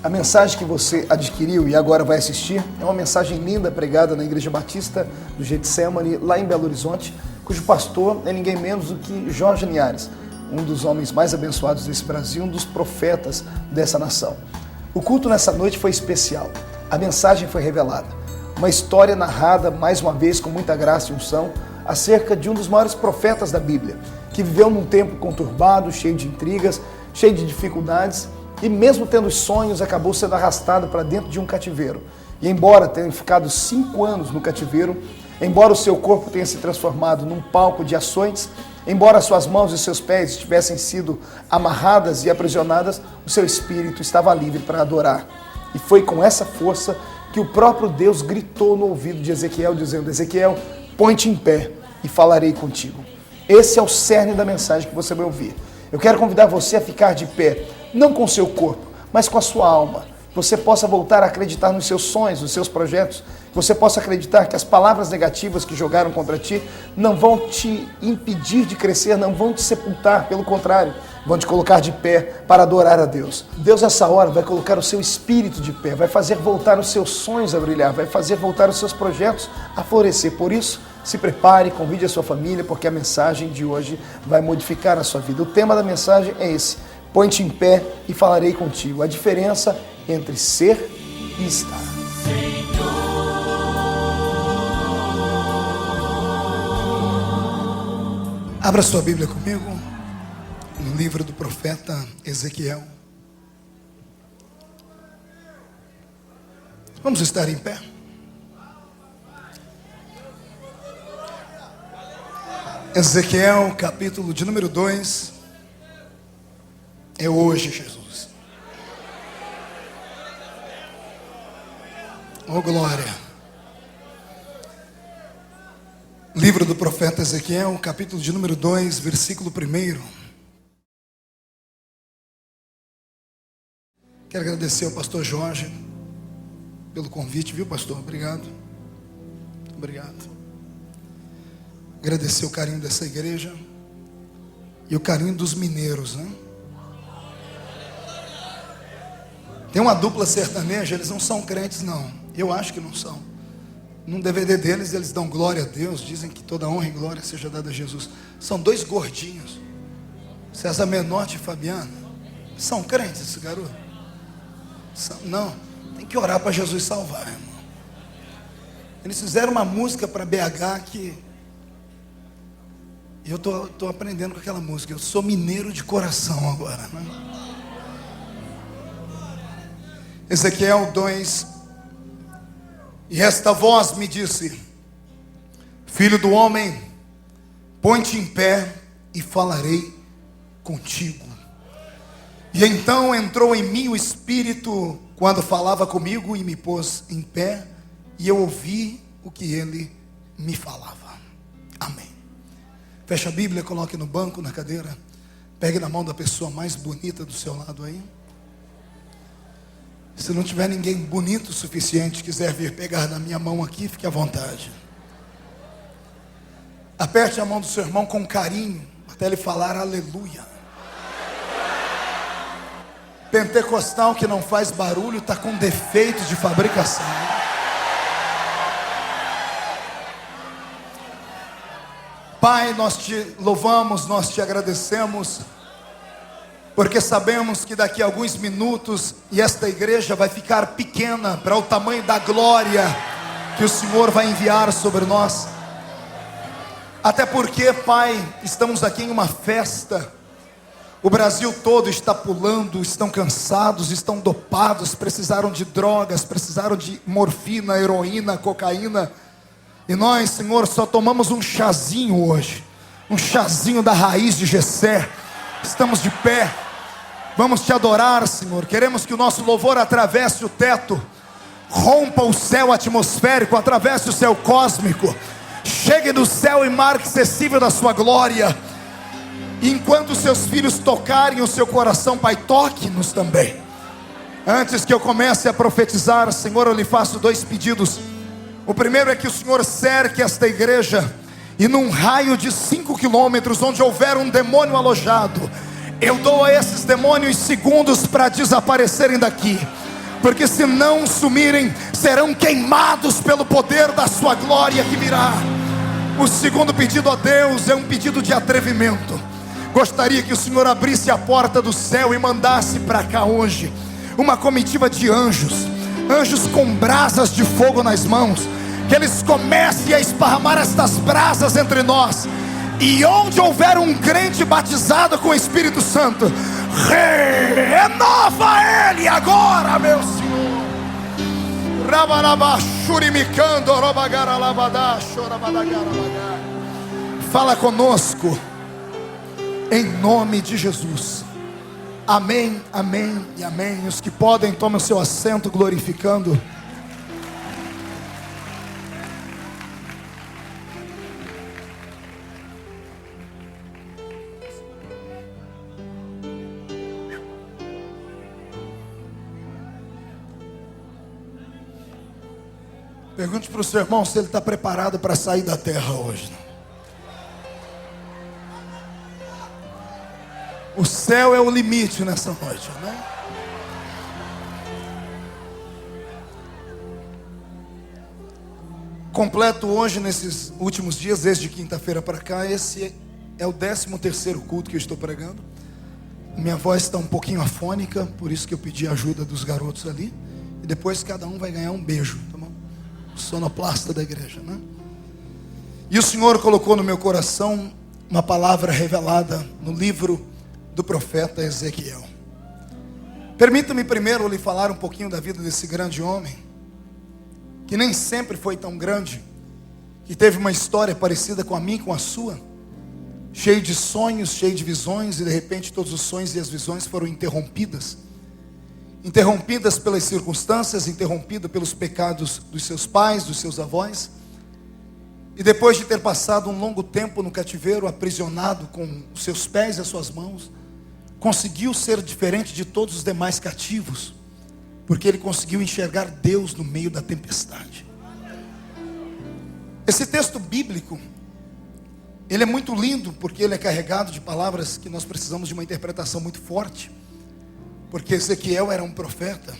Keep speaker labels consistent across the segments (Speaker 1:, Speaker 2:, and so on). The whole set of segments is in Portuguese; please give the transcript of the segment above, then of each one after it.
Speaker 1: A mensagem que você adquiriu e agora vai assistir é uma mensagem linda pregada na Igreja Batista do Getsemane, lá em Belo Horizonte, cujo pastor é ninguém menos do que Jorge Linhares, um dos homens mais abençoados desse Brasil, um dos profetas dessa nação. O culto nessa noite foi especial. A mensagem foi revelada. Uma história narrada, mais uma vez, com muita graça e unção, acerca de um dos maiores profetas da Bíblia, que viveu num tempo conturbado, cheio de intrigas, cheio de dificuldades, e mesmo tendo sonhos, acabou sendo arrastado para dentro de um cativeiro. E embora tenha ficado 5 anos no cativeiro, embora o seu corpo tenha se transformado num palco de açoites, embora suas mãos e seus pés tivessem sido amarradas e aprisionadas, o seu espírito estava livre para adorar. E foi com essa força que o próprio Deus gritou no ouvido de Ezequiel, dizendo: Ezequiel, põe-te em pé e falarei contigo. Esse é o cerne da mensagem que você vai ouvir. Eu quero convidar você a ficar de pé, não com o seu corpo, mas com a sua alma. Que você possa voltar a acreditar nos seus sonhos, nos seus projetos. Que você possa acreditar que as palavras negativas que jogaram contra ti não vão te impedir de crescer, não vão te sepultar, pelo contrário, vão te colocar de pé para adorar a Deus. Deus, nessa hora, vai colocar o seu espírito de pé, vai fazer voltar os seus sonhos a brilhar, vai fazer voltar os seus projetos a florescer. Por isso, se prepare, convide a sua família, porque a mensagem de hoje vai modificar a sua vida. O tema da mensagem é esse: põe-te em pé e falarei contigo. A diferença entre ser e estar. Abra sua Bíblia comigo no livro do profeta Ezequiel. Vamos estar em pé. Ezequiel, capítulo de número 2. É hoje, Jesus. Oh, glória. Livro do profeta Ezequiel, capítulo de número 2, versículo 1. Quero agradecer ao pastor Jorge pelo convite, viu, pastor? Obrigado. Obrigado. Agradecer o carinho dessa igreja e o carinho dos mineiros, né? Tem uma dupla sertaneja, eles não são crentes, não. Eu acho que não são. Num DVD deles, eles dão glória a Deus, dizem que toda honra e glória seja dada a Jesus. São 2 gordinhos, César Menotti e Fabiano. São crentes esse garoto? Não, tem que orar para Jesus salvar, irmão. Eles fizeram uma música para BH que eu tô aprendendo com aquela música. Eu sou mineiro de coração agora, né? Ezequiel 2. E esta voz me disse: filho do homem, põe-te em pé e falarei contigo. E então entrou em mim o Espírito quando falava comigo e me pôs em pé, e eu ouvi o que ele me falava. Amém. Feche a Bíblia, coloque no banco, na cadeira. Pegue na mão da pessoa mais bonita do seu lado aí. Se não tiver ninguém bonito o suficiente, quiser vir pegar na minha mão aqui, fique à vontade. Aperte a mão do seu irmão com carinho, até ele falar aleluia. Pentecostal que não faz barulho está com defeito de fabricação. Pai, nós te louvamos, nós te agradecemos, porque sabemos que daqui a alguns minutos e esta igreja vai ficar pequena para o tamanho da glória que o Senhor vai enviar sobre nós. Até porque, Pai, estamos aqui em uma festa. O Brasil todo está pulando, estão cansados, estão dopados, precisaram de drogas, precisaram de morfina, heroína, cocaína. E nós, Senhor, só tomamos um chazinho hoje, um chazinho da raiz de Jessé. Estamos de pé, vamos te adorar, Senhor. Queremos que o nosso louvor atravesse o teto, rompa o céu atmosférico, atravesse o céu cósmico, chegue do céu e mar acessível da sua glória. E enquanto os seus filhos tocarem o seu coração, Pai, toque-nos também. Antes que eu comece a profetizar, Senhor, eu lhe faço 2 pedidos. O primeiro é que o Senhor cerque esta igreja, e num raio de 5 quilômetros, onde houver um demônio alojado, eu dou a esses demônios segundos para desaparecerem daqui. porque se não sumirem, serão queimados pelo poder da sua glória que virá. O segundo pedido a Deus é um pedido de atrevimento. Gostaria que o Senhor abrisse a porta do céu e mandasse para cá hoje uma comitiva de anjos, anjos com brasas de fogo nas mãos, que eles comecem a esparramar estas brasas entre nós, e onde houver um crente batizado com o Espírito Santo, renova ele agora, meu Senhor. Fala conosco, em nome de Jesus. Amém, amém e amém. Os que podem, tomem o seu assento, glorificando. Pergunte para o seu irmão se ele está preparado para sair da terra hoje. O céu é o limite nessa noite, né? Completo hoje, nesses últimos dias, desde quinta-feira para cá, esse é o 13º culto que eu estou pregando. Minha voz está um pouquinho afônica, por isso que eu pedi a ajuda dos garotos ali. E depois cada um vai ganhar um beijo, tá bom? Sonoplasta da igreja, né? E o Senhor colocou no meu coração uma palavra revelada no livro do profeta Ezequiel. Permita-me primeiro lhe falar um pouquinho da vida desse grande homem, que nem sempre foi tão grande, que teve uma história parecida com a minha e com a sua, cheio de sonhos, cheio de visões, e de repente todos os sonhos e as visões foram interrompidas pelas circunstâncias, interrompidas pelos pecados dos seus pais, dos seus avós. E depois de ter passado um longo tempo no cativeiro, aprisionado com os seus pés e as suas mãos, conseguiu ser diferente de todos os demais cativos, porque ele conseguiu enxergar Deus no meio da tempestade. Esse texto bíblico, ele é muito lindo, porque ele é carregado de palavras que nós precisamos de uma interpretação muito forte. Porque Ezequiel era um profeta,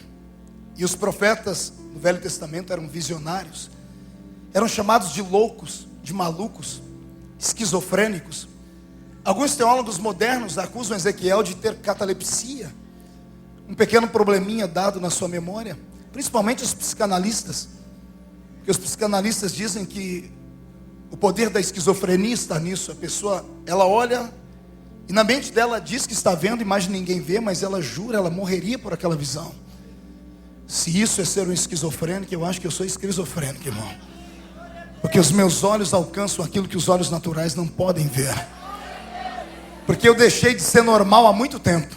Speaker 1: e os profetas no Velho Testamento eram visionários, eram chamados de loucos, de malucos, esquizofrênicos. Alguns teólogos modernos acusam Ezequiel de ter catalepsia, um pequeno probleminha dado na sua memória, principalmente os psicanalistas, porque os psicanalistas dizem que o poder da esquizofrenia está nisso. A pessoa, ela olha e na mente dela diz que está vendo, mas ninguém vê, mas ela jura, ela morreria por aquela visão. Se isso é ser um esquizofrênico, eu acho que eu sou esquizofrênico, irmão. Porque os meus olhos alcançam aquilo que os olhos naturais não podem ver. Porque eu deixei de ser normal há muito tempo.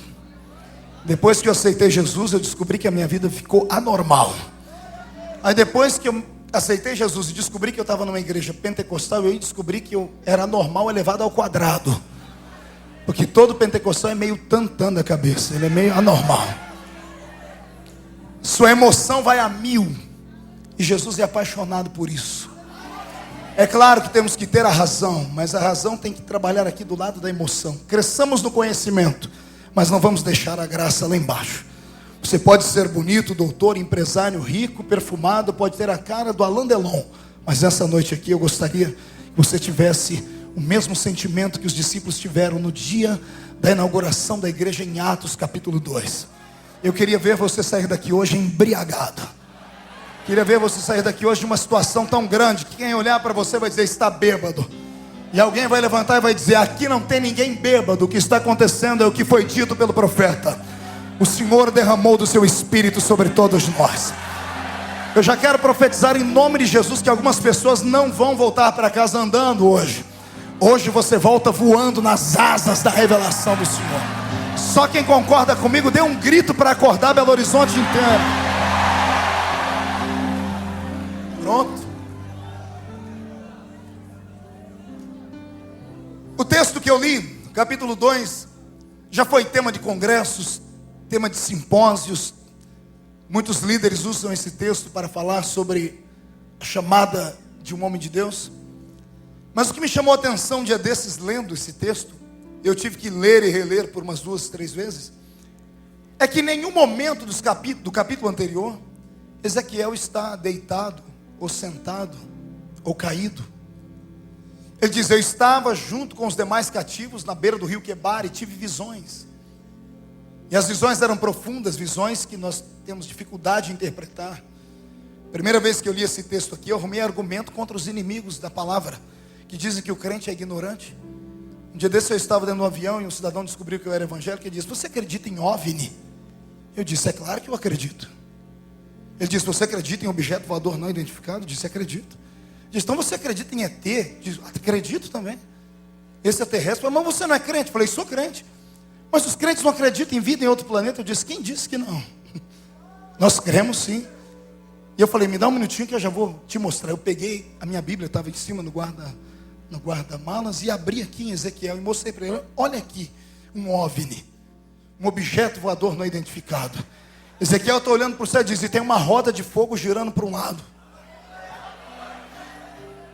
Speaker 1: Depois que eu aceitei Jesus, eu descobri que a minha vida ficou anormal. Aí depois que eu aceitei Jesus e descobri que eu estava numa igreja pentecostal, eu descobri que eu era anormal elevado ao quadrado. Porque todo pentecostal é meio tantã da cabeça, ele é meio anormal. Sua emoção vai a 1000. E Jesus é apaixonado por isso. É claro que temos que ter a razão, mas a razão tem que trabalhar aqui do lado da emoção. Cresçamos no conhecimento, mas não vamos deixar a graça lá embaixo. Você pode ser bonito, doutor, empresário, rico, perfumado, pode ter a cara do Alain Delon, mas essa noite aqui eu gostaria que você tivesse o mesmo sentimento que os discípulos tiveram no dia da inauguração da igreja em Atos capítulo 2. Eu queria ver você sair daqui hoje embriagado. Queria ver você sair daqui hoje de uma situação tão grande que quem olhar para você vai dizer: está bêbado. E alguém vai levantar e vai dizer: aqui não tem ninguém bêbado, o que está acontecendo é o que foi dito pelo profeta. O Senhor derramou do seu Espírito sobre todos nós. Eu já quero profetizar em nome de Jesus que algumas pessoas não vão voltar para casa andando hoje. Hoje você volta voando nas asas da revelação do Senhor. Só quem concorda comigo, dê um grito para acordar Belo Horizonte inteiro. Pronto. O texto que eu li, capítulo 2, já foi tema de congressos, tema de simpósios. Muitos líderes usam esse texto para falar sobre a chamada de um homem de Deus. Mas o que me chamou a atenção um dia desses, lendo esse texto, eu tive que ler e reler por umas 2, 3 vezes, é que em nenhum momento do capítulo anterior, Ezequiel está deitado, ou sentado, ou caído. Ele diz: eu estava junto com os demais cativos na beira do rio Quebar e tive visões. E as visões eram profundas, visões que nós temos dificuldade de interpretar. Primeira vez que eu li esse texto aqui, eu arrumei argumento contra os inimigos da palavra, que dizem que o crente é ignorante. Um dia desse eu estava dentro de um avião e um cidadão descobriu que eu era evangélico e disse: você acredita em OVNI? Eu disse: é claro que eu acredito. Ele disse: você acredita em objeto voador não identificado? Eu disse: acredito. Ele disse: então você acredita em ET? Eu disse: acredito também. Esse é terrestre. Mas você não é crente? Eu falei: sou crente. Mas os crentes não acreditam em vida em outro planeta? Eu disse: quem disse que não? Nós cremos sim. E eu falei: me dá um minutinho que eu já vou te mostrar. Eu peguei a minha Bíblia, estava em cima no guarda-malas, e abri aqui em Ezequiel e mostrei para ele: olha aqui, um OVNI, um objeto voador não identificado. Ezequiel está olhando para o céu e diz: e tem uma roda de fogo girando para um lado.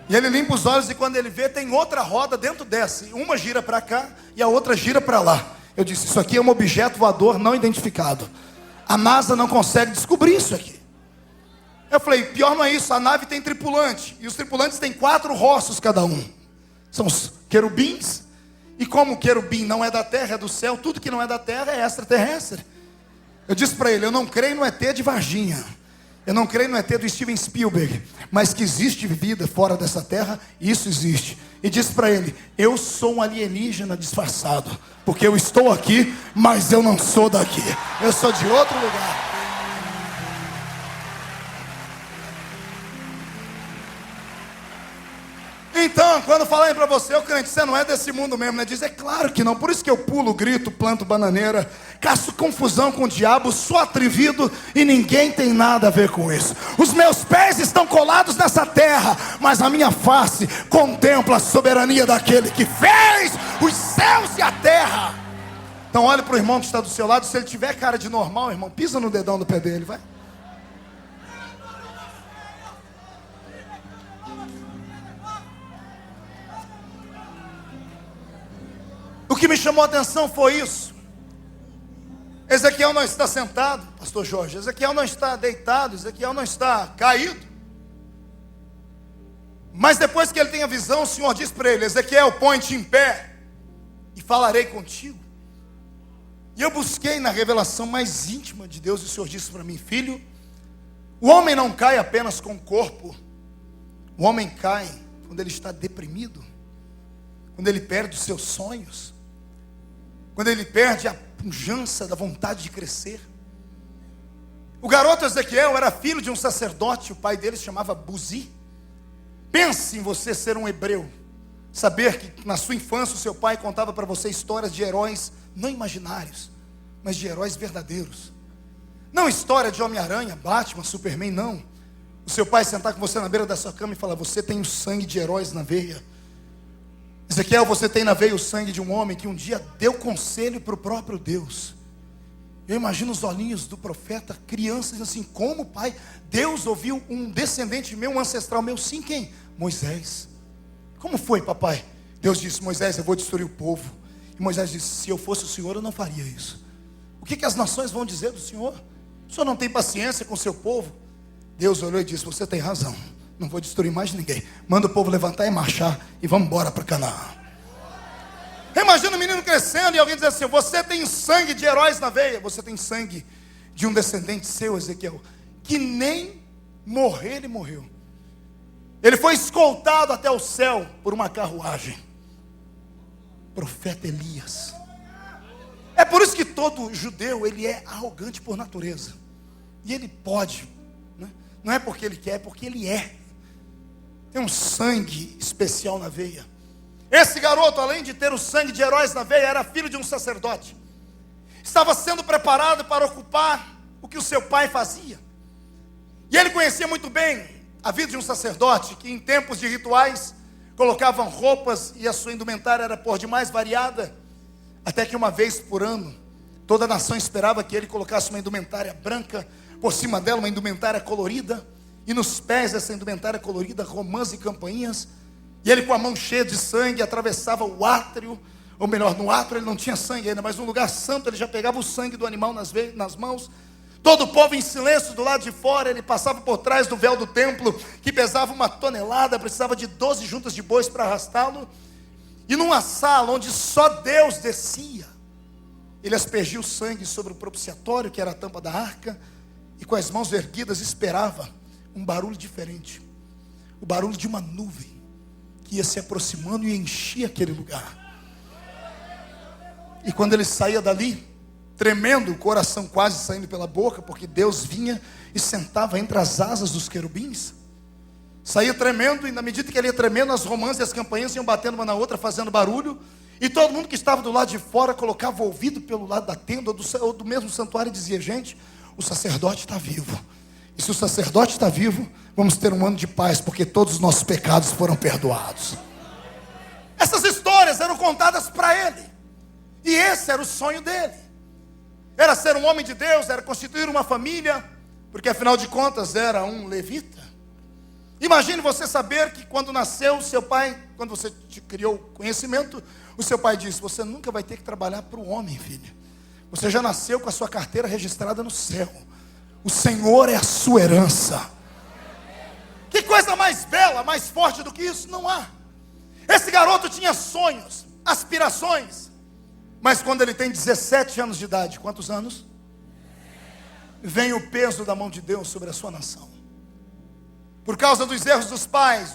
Speaker 1: E ele limpa os olhos e quando ele vê, tem outra roda dentro dessa. Uma gira para cá e a outra gira para lá. Eu disse: isso aqui é um objeto voador não identificado. A NASA não consegue descobrir isso aqui. Eu falei: pior não é isso, a nave tem tripulante. E os tripulantes têm 4 rostos cada um. São os querubins. E como o querubim não é da terra, é do céu, tudo que não é da terra é extraterrestre. Eu disse para ele: eu não creio no ET de Varginha, eu não creio no ET do Steven Spielberg, mas que existe vida fora dessa terra, isso existe. E disse para ele: eu sou um alienígena disfarçado, porque eu estou aqui, mas eu não sou daqui, eu sou de outro lugar. Então, quando falarem para você: ô crente, você não é desse mundo mesmo, né? Diz: é claro que não, por isso que eu pulo, grito, planto bananeira, caço confusão com o diabo, sou atrevido e ninguém tem nada a ver com isso. Os meus pés estão colados nessa terra, mas a minha face contempla a soberania daquele que fez os céus e a terra. Então olhe para o irmão que está do seu lado, se ele tiver cara de normal, irmão, pisa no dedão do pé dele, vai. O que me chamou a atenção foi isso. Ezequiel não está sentado, pastor Jorge. Ezequiel não está deitado, Ezequiel não está caído. Mas depois que ele tem a visão, o Senhor diz para ele: Ezequiel, põe-te em pé e falarei contigo. E eu busquei na revelação mais íntima de Deus, e o Senhor disse para mim: filho, o homem não cai apenas com o corpo. O homem cai quando ele está deprimido, quando ele perde os seus sonhos, quando ele perde a pujança da vontade de crescer. O garoto Ezequiel era filho de um sacerdote, o pai dele se chamava Buzi. Pense em você ser um hebreu, saber que na sua infância o seu pai contava para você histórias de heróis não imaginários, mas de heróis verdadeiros. Não história de Homem-Aranha, Batman, Superman, não. O seu pai sentar com você na beira da sua cama e falar: você tem o sangue de heróis na veia. Ezequiel, você tem na veia o sangue de um homem que um dia deu conselho para o próprio Deus. Eu imagino os olhinhos do profeta, crianças assim: como, pai? Deus ouviu um descendente meu, um ancestral meu? Sim, quem? Moisés. Como foi, papai? Deus disse: Moisés, eu vou destruir o povo. E Moisés disse: se eu fosse o Senhor, eu não faria isso. O que as nações vão dizer do Senhor? O Senhor não tem paciência com o seu povo? Deus olhou e disse: você tem razão, não vou destruir mais ninguém. Manda o povo levantar e marchar e vamos embora para Canaã. Imagina o menino crescendo e alguém diz assim: você tem sangue de heróis na veia. Você tem sangue de um descendente seu, Ezequiel, que nem morrer ele morreu. Ele foi escoltado até o céu por uma carruagem. Profeta Elias. É por isso que todo judeu, ele é arrogante por natureza. E ele pode, né? Não é porque ele quer, é porque ele é. Tem um sangue especial na veia. Esse garoto, além de ter o sangue de heróis na veia, era filho de um sacerdote. Estava sendo preparado para ocupar o que o seu pai fazia. E ele conhecia muito bem a vida de um sacerdote, que em tempos de rituais colocavam roupas e a sua indumentária era por demais variada. Até que uma vez por ano, toda a nação esperava que ele colocasse uma indumentária branca, por cima dela uma indumentária colorida, e nos pés dessa indumentária colorida, romãs e campainhas. E ele, com a mão cheia de sangue, atravessava o átrio, ou melhor, no átrio ele não tinha sangue ainda, mas no lugar santo ele já pegava o sangue do animal nas mãos. Todo o povo em silêncio do lado de fora, ele passava por trás do véu do templo, que pesava 1 tonelada, precisava de 12 juntas de bois para arrastá-lo. E numa sala onde só Deus descia, ele aspergia o sangue sobre o propiciatório, que era a tampa da arca, e com as mãos erguidas esperava um barulho diferente. O barulho de uma nuvem que ia se aproximando e enchia aquele lugar. E quando ele saía dali, tremendo, o coração quase saindo pela boca, porque Deus vinha e sentava entre as asas dos querubins, saía tremendo, e na medida que ele ia tremendo, as romãs e as campainhas iam batendo uma na outra, fazendo barulho, e todo mundo que estava do lado de fora colocava o ouvido pelo lado da tenda ou do mesmo santuário e dizia: gente, o sacerdote está vivo. E se o sacerdote está vivo, vamos ter um ano de paz, porque todos os nossos pecados foram perdoados. Essas histórias eram contadas para ele, e esse era o sonho dele. Era ser um homem de Deus, era constituir uma família, porque afinal de contas era um levita. Imagine você saber que quando nasceu seu pai, quando você te criou conhecimento, o seu pai disse: você nunca vai ter que trabalhar para o homem, filho. Você já nasceu com a sua carteira registrada no céu. O Senhor é a sua herança. Que coisa mais bela, mais forte do que isso? Não há. Esse garoto tinha sonhos, aspirações. Mas quando ele tem 17 anos de idade, quantos anos? Vem o peso da mão de Deus sobre a sua nação. Por causa dos erros dos pais,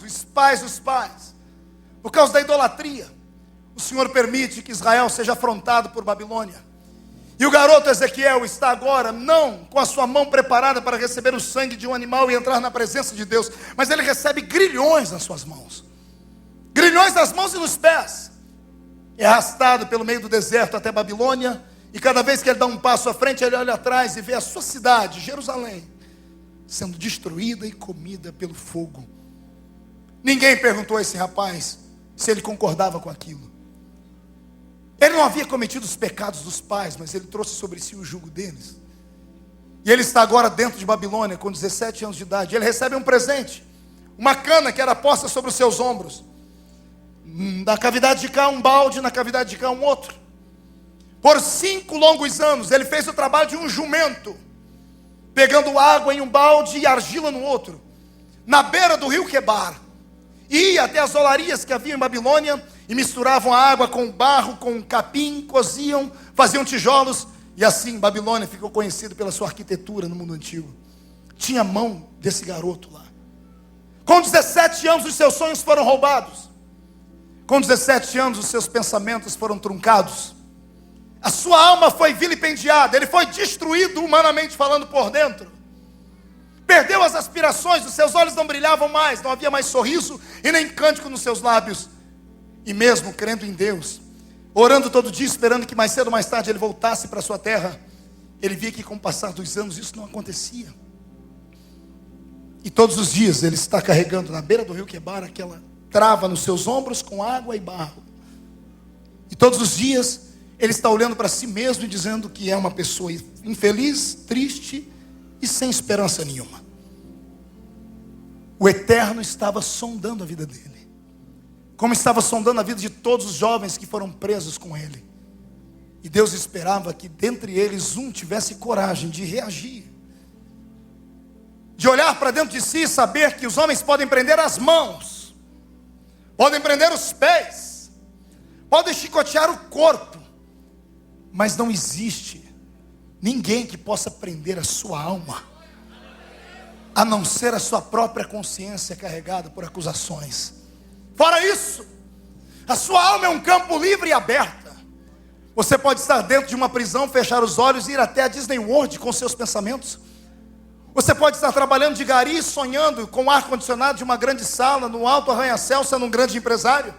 Speaker 1: por causa da idolatria, o Senhor permite que Israel seja afrontado por Babilônia. E o garoto Ezequiel está agora, não com a sua mão preparada para receber o sangue de um animal e entrar na presença de Deus, mas ele recebe grilhões nas suas mãos. Grilhões nas mãos e nos pés. É arrastado pelo meio do deserto até Babilônia, e cada vez que ele dá um passo à frente, ele olha atrás e vê a sua cidade, Jerusalém, sendo destruída e comida pelo fogo. Ninguém perguntou a esse rapaz se ele concordava com aquilo. Ele não havia cometido os pecados dos pais, mas ele trouxe sobre si o jugo deles. E ele está agora dentro de Babilônia, com 17 anos de idade. Ele recebe um presente, uma cana que era posta sobre os seus ombros. Na cavidade de cá um balde, na cavidade de cá um outro. Por 5 longos anos, ele fez o trabalho de um jumento, pegando água em um balde e argila no outro, na beira do rio Quebar. Ia até as olarias que havia em Babilônia, e misturavam a água com barro, com capim, coziam, faziam tijolos, e assim Babilônia ficou conhecida pela sua arquitetura no mundo antigo. Tinha a mão desse garoto lá. Com 17 anos os seus sonhos foram roubados. Com 17 anos os seus pensamentos foram truncados. A sua alma foi vilipendiada, ele foi destruído humanamente falando por dentro. Perdeu as aspirações, os seus olhos não brilhavam mais, não havia mais sorriso e nem cântico nos seus lábios. E mesmo crendo em Deus, orando todo dia, esperando que mais cedo ou mais tarde ele voltasse para a sua terra, ele via que com o passar dos anos isso não acontecia. E todos os dias ele está carregando na beira do rio Quebar aquela trava nos seus ombros com água e barro. E todos os dias ele está olhando para si mesmo e dizendo que é uma pessoa infeliz, triste e sem esperança nenhuma. O Eterno estava sondando a vida dele, como estava sondando a vida de todos os jovens que foram presos com ele. E Deus esperava que dentre eles um tivesse coragem de reagir, de olhar para dentro de si e saber que os homens podem prender as mãos, podem prender os pés, podem chicotear o corpo, mas não existe ninguém que possa prender a sua alma, a não ser a sua própria consciência carregada por acusações. Fora isso, a sua alma é um campo livre e aberta. Você pode estar dentro de uma prisão, fechar os olhos e ir até a Disney World com seus pensamentos. Você pode estar trabalhando de gari, sonhando com o ar-condicionado de uma grande sala, no alto arranha-céu, sendo um grande empresário.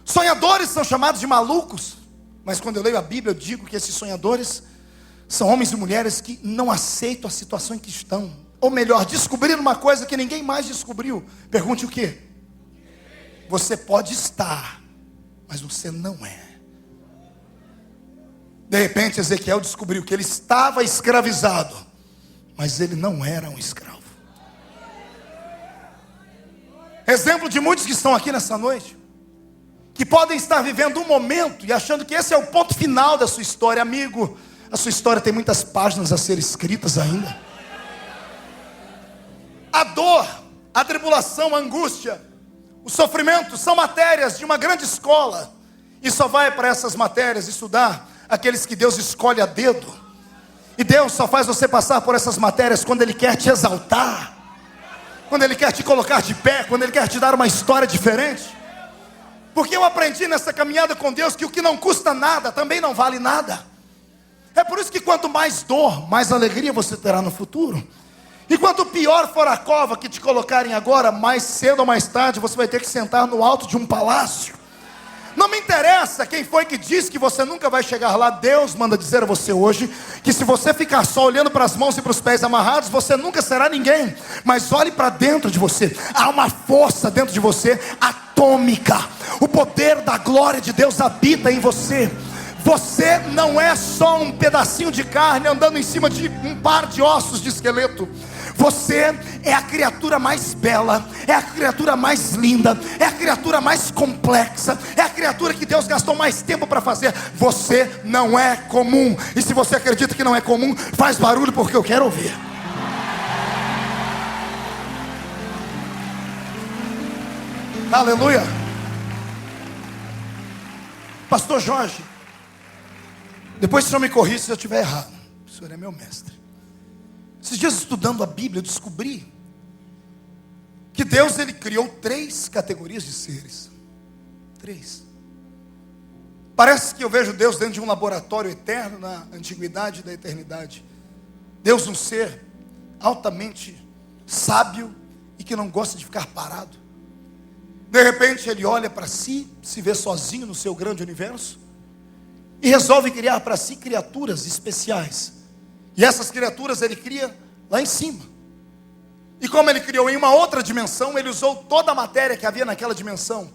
Speaker 1: Sonhadores são chamados de malucos, mas quando eu leio a Bíblia, eu digo que esses sonhadores são homens e mulheres que não aceitam a situação em que estão. Ou melhor, descobriram uma coisa que ninguém mais descobriu. Pergunte o quê? Você pode estar, mas você não é. De repente Ezequiel descobriu que ele estava escravizado, mas ele não era um escravo. Exemplo de muitos que estão aqui nessa noite, que podem estar vivendo um momento e achando que esse é o ponto final da sua história. Amigo, a sua história tem muitas páginas a ser escritas ainda. A dor, a tribulação, a angústia, o sofrimento são matérias de uma grande escola, e só vai para essas matérias estudar aqueles que Deus escolhe a dedo. E Deus só faz você passar por essas matérias quando Ele quer te exaltar, quando Ele quer te colocar de pé, quando Ele quer te dar uma história diferente. Porque eu aprendi nessa caminhada com Deus que o que não custa nada também não vale nada. É por isso que quanto mais dor, mais alegria você terá no futuro. E quanto pior for a cova que te colocarem agora, mais cedo ou mais tarde você vai ter que sentar no alto de um palácio. Não me interessa quem foi que disse que você nunca vai chegar lá. Deus manda dizer a você hoje que se você ficar só olhando para as mãos e para os pés amarrados, você nunca será ninguém. Mas olhe para dentro de você. Há uma força dentro de você atômica. O poder da glória de Deus habita em você. Você não é só um pedacinho de carne andando em cima de um par de ossos de esqueleto. Você é a criatura mais bela, é a criatura mais linda, é a criatura mais complexa, é a criatura que Deus gastou mais tempo para fazer. Você não é comum. E se você acredita que não é comum, faz barulho porque eu quero ouvir. Aleluia. Pastor Jorge, depois o senhor me corrija se eu estiver errado. O senhor é meu mestre. Esses dias estudando a Bíblia, eu descobri que Deus, Ele criou 3 categorias de seres. 3. Parece que eu vejo Deus dentro de um laboratório eterno, na antiguidade da eternidade. Deus, um ser altamente sábio e que não gosta de ficar parado. De repente Ele olha para si, se vê sozinho no seu grande universo e resolve criar para si criaturas especiais. E essas criaturas Ele cria lá em cima. E como Ele criou em uma outra dimensão, Ele usou toda a matéria que havia naquela dimensão.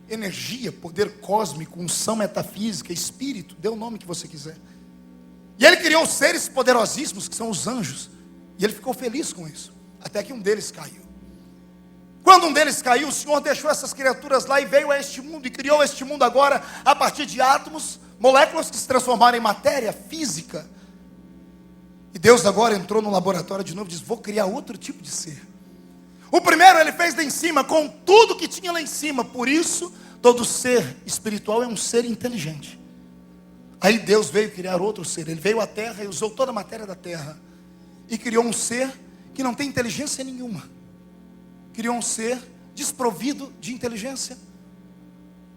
Speaker 1: Energia, poder cósmico, unção metafísica, espírito, dê o nome que você quiser. E Ele criou seres poderosíssimos, que são os anjos. E Ele ficou feliz com isso. Até que um deles caiu. Quando um deles caiu, o Senhor deixou essas criaturas lá e veio a este mundo. E criou este mundo agora a partir de átomos, moléculas que se transformaram em matéria física. E Deus agora entrou no laboratório de novo e diz: vou criar outro tipo de ser. O primeiro Ele fez lá em cima, com tudo que tinha lá em cima. Por isso, todo ser espiritual é um ser inteligente. Aí Deus veio criar outro ser. Ele veio à terra e usou toda a matéria da terra. E criou um ser que não tem inteligência nenhuma. Criou um ser desprovido de inteligência,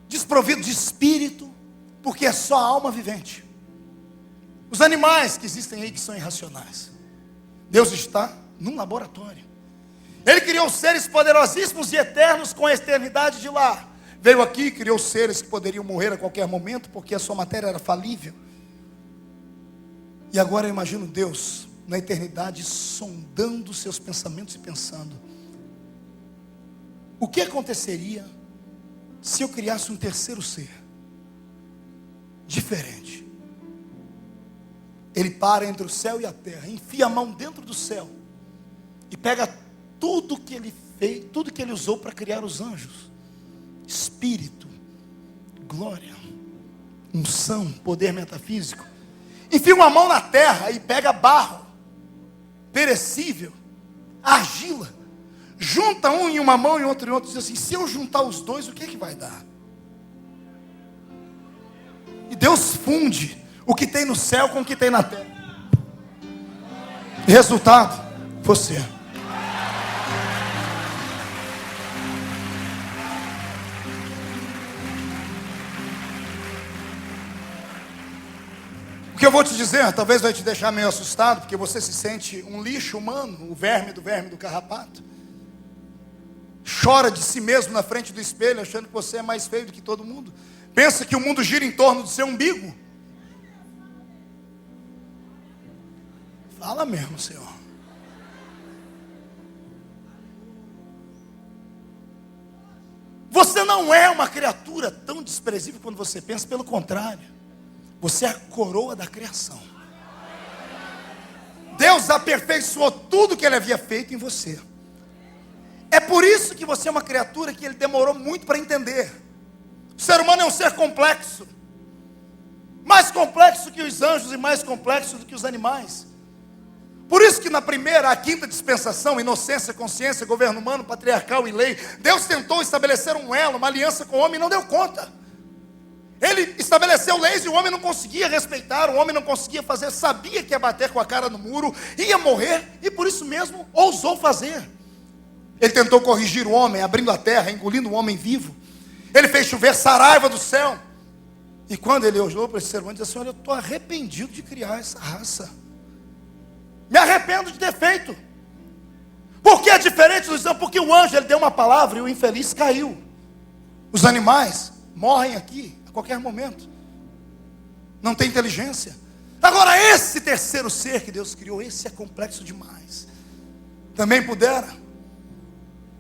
Speaker 1: desprovido de espírito, porque é só a alma vivente. Os animais que existem aí que são irracionais. Deus está num laboratório. Ele criou seres poderosíssimos e eternos com a eternidade de lá. Veio aqui e criou seres que poderiam morrer a qualquer momento, porque a sua matéria era falível. E agora eu imagino Deus na eternidade sondando seus pensamentos e pensando: o que aconteceria se eu criasse um terceiro ser diferente? Ele para entre o céu e a terra, enfia a mão dentro do céu e pega tudo que Ele fez, tudo que Ele usou para criar os anjos: espírito, glória, unção, poder metafísico. Enfia uma mão na terra e pega barro perecível, argila, junta um em uma mão e outro em outra, e diz assim: se eu juntar os dois, o que é que vai dar? E Deus funde o que tem no céu com o que tem na terra. E resultado, você. O que eu vou te dizer, talvez vai te deixar meio assustado, porque você se sente um lixo humano, o verme do carrapato. Chora de si mesmo na frente do espelho, achando que você é mais feio do que todo mundo. Pensa que o mundo gira em torno do seu umbigo. Fala mesmo, Senhor. Você não é uma criatura tão desprezível quando você pensa, pelo contrário. Você é a coroa da criação. Deus aperfeiçoou tudo que Ele havia feito em você. É por isso que você é uma criatura que Ele demorou muito para entender.
Speaker 2: O ser humano é um ser complexo. Mais complexo que os anjos e mais complexo do que os animais. Por isso que na primeira, a quinta dispensação, inocência, consciência, governo humano, patriarcal e lei, Deus tentou estabelecer um elo, uma aliança com o homem e não deu conta. Ele estabeleceu leis e o homem não conseguia respeitar, o homem não conseguia fazer, sabia que ia bater com a cara no muro, ia morrer e por isso mesmo ousou fazer. Ele tentou corrigir o homem, abrindo a terra, engolindo o homem vivo. Ele fez chover saraiva do céu. E quando ele olhou para esse ser humano, disse assim: olha, eu estou arrependido de criar essa raça. Me arrependo de ter feito. Porque é diferente dos anjos, porque o anjo ele deu uma palavra e o infeliz caiu. Os animais morrem aqui a qualquer momento. Não tem inteligência. Agora esse terceiro ser que Deus criou, esse é complexo demais. Também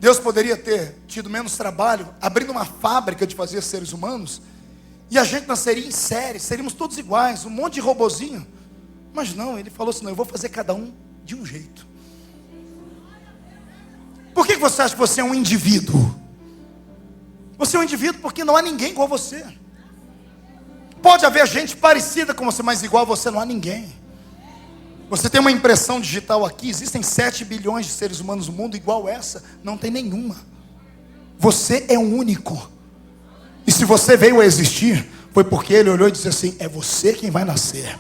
Speaker 2: Deus poderia ter tido menos trabalho abrindo uma fábrica de fazer seres humanos e a gente nasceria em série, seríamos todos iguais, um monte de robozinho. Mas não, ele falou assim: não, eu vou fazer cada um de um jeito. Por que você acha que você é um indivíduo? Você é um indivíduo porque não há ninguém igual a você. Pode haver gente parecida com você, mas igual a você não há ninguém. Você tem uma impressão digital aqui, existem 7 bilhões de seres humanos no mundo, igual essa, não tem nenhuma. Você é um único. E se você veio a existir, foi porque ele olhou e disse assim: é você quem vai nascer.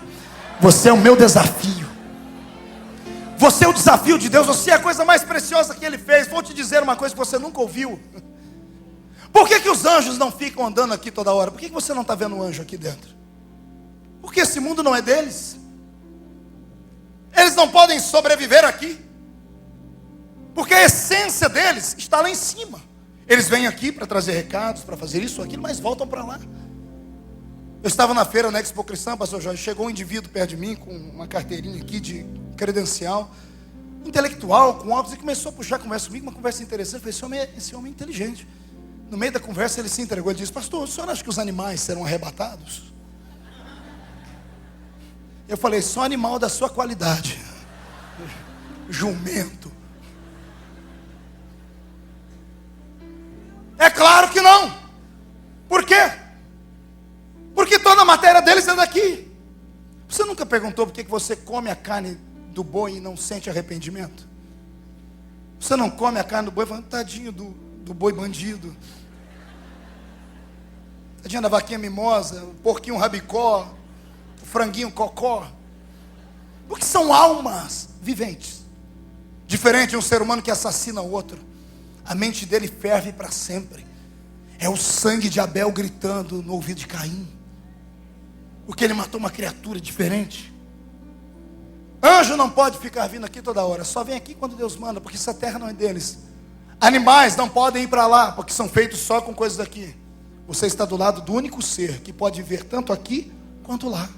Speaker 2: Você é o meu desafio. Você é o desafio de Deus. Você é a coisa mais preciosa que Ele fez. Vou te dizer uma coisa que você nunca ouviu. Por que os anjos não ficam andando aqui toda hora? Por que você não está vendo um anjo aqui dentro? Porque esse mundo não é deles. Eles não podem sobreviver aqui. Porque a essência deles está lá em cima. Eles vêm aqui para trazer recados, para fazer isso ou aquilo, mas voltam para lá. Eu estava na feira, na Expo Cristã, pastor Jorge, chegou um indivíduo perto de mim, com uma carteirinha aqui de credencial, intelectual, com óculos, e começou a puxar a conversa comigo, uma conversa interessante. Eu falei: esse homem é inteligente. No meio da conversa ele se entregou e disse: pastor, o senhor acha que os animais serão arrebatados? Eu falei: só animal da sua qualidade. Jumento. É claro que não. Por quê? Porque toda a matéria deles é daqui. Você nunca perguntou por que você come a carne do boi e não sente arrependimento? Você não come a carne do boi falando: tadinho do boi bandido, tadinho da vaquinha mimosa, o porquinho rabicó, o franguinho cocó. Porque são almas viventes. Diferente de um ser humano que assassina o outro. A mente dele ferve para sempre. É o sangue de Abel gritando no ouvido de Caim. Porque ele matou uma criatura diferente. Anjo não pode ficar vindo aqui toda hora. Só vem aqui quando Deus manda, porque essa terra não é deles. Animais não podem ir para lá, porque são feitos só com coisas daqui. Você está do lado do único ser que pode ver tanto aqui quanto lá.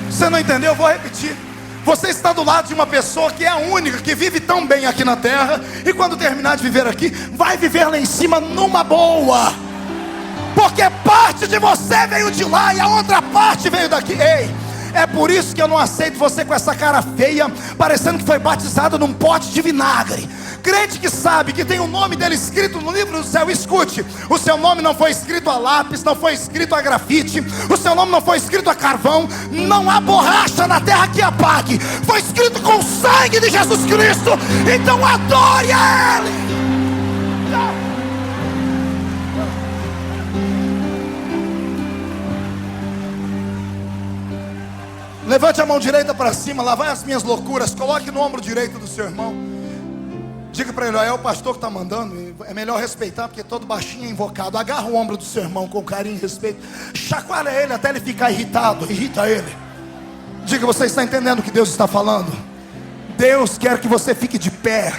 Speaker 2: Você não entendeu? Eu vou repetir. Você está do lado de uma pessoa que é a única, que vive tão bem aqui na terra, e quando terminar de viver aqui, vai viver lá em cima numa boa. Porque parte de você veio de lá e a outra parte veio daqui. Ei, é por isso que eu não aceito você com essa cara feia, parecendo que foi batizado num pote de vinagre. Crente que sabe que tem o nome dele escrito no livro do céu, escute: o seu nome não foi escrito a lápis, não foi escrito a grafite, o seu nome não foi escrito a carvão, não há borracha na terra que apague, foi escrito com o sangue de Jesus Cristo. Então adore a Ele. Levante a mão direita para cima, lá vai as minhas loucuras, coloque no ombro direito do seu irmão. Diga para ele: ó, é o pastor que está mandando, é melhor respeitar, porque todo baixinho é invocado. Agarra o ombro do seu irmão com carinho e respeito, chacoalha ele até ele ficar irritado, irrita ele. Diga: você está entendendo o que Deus está falando? Deus quer que você fique de pé,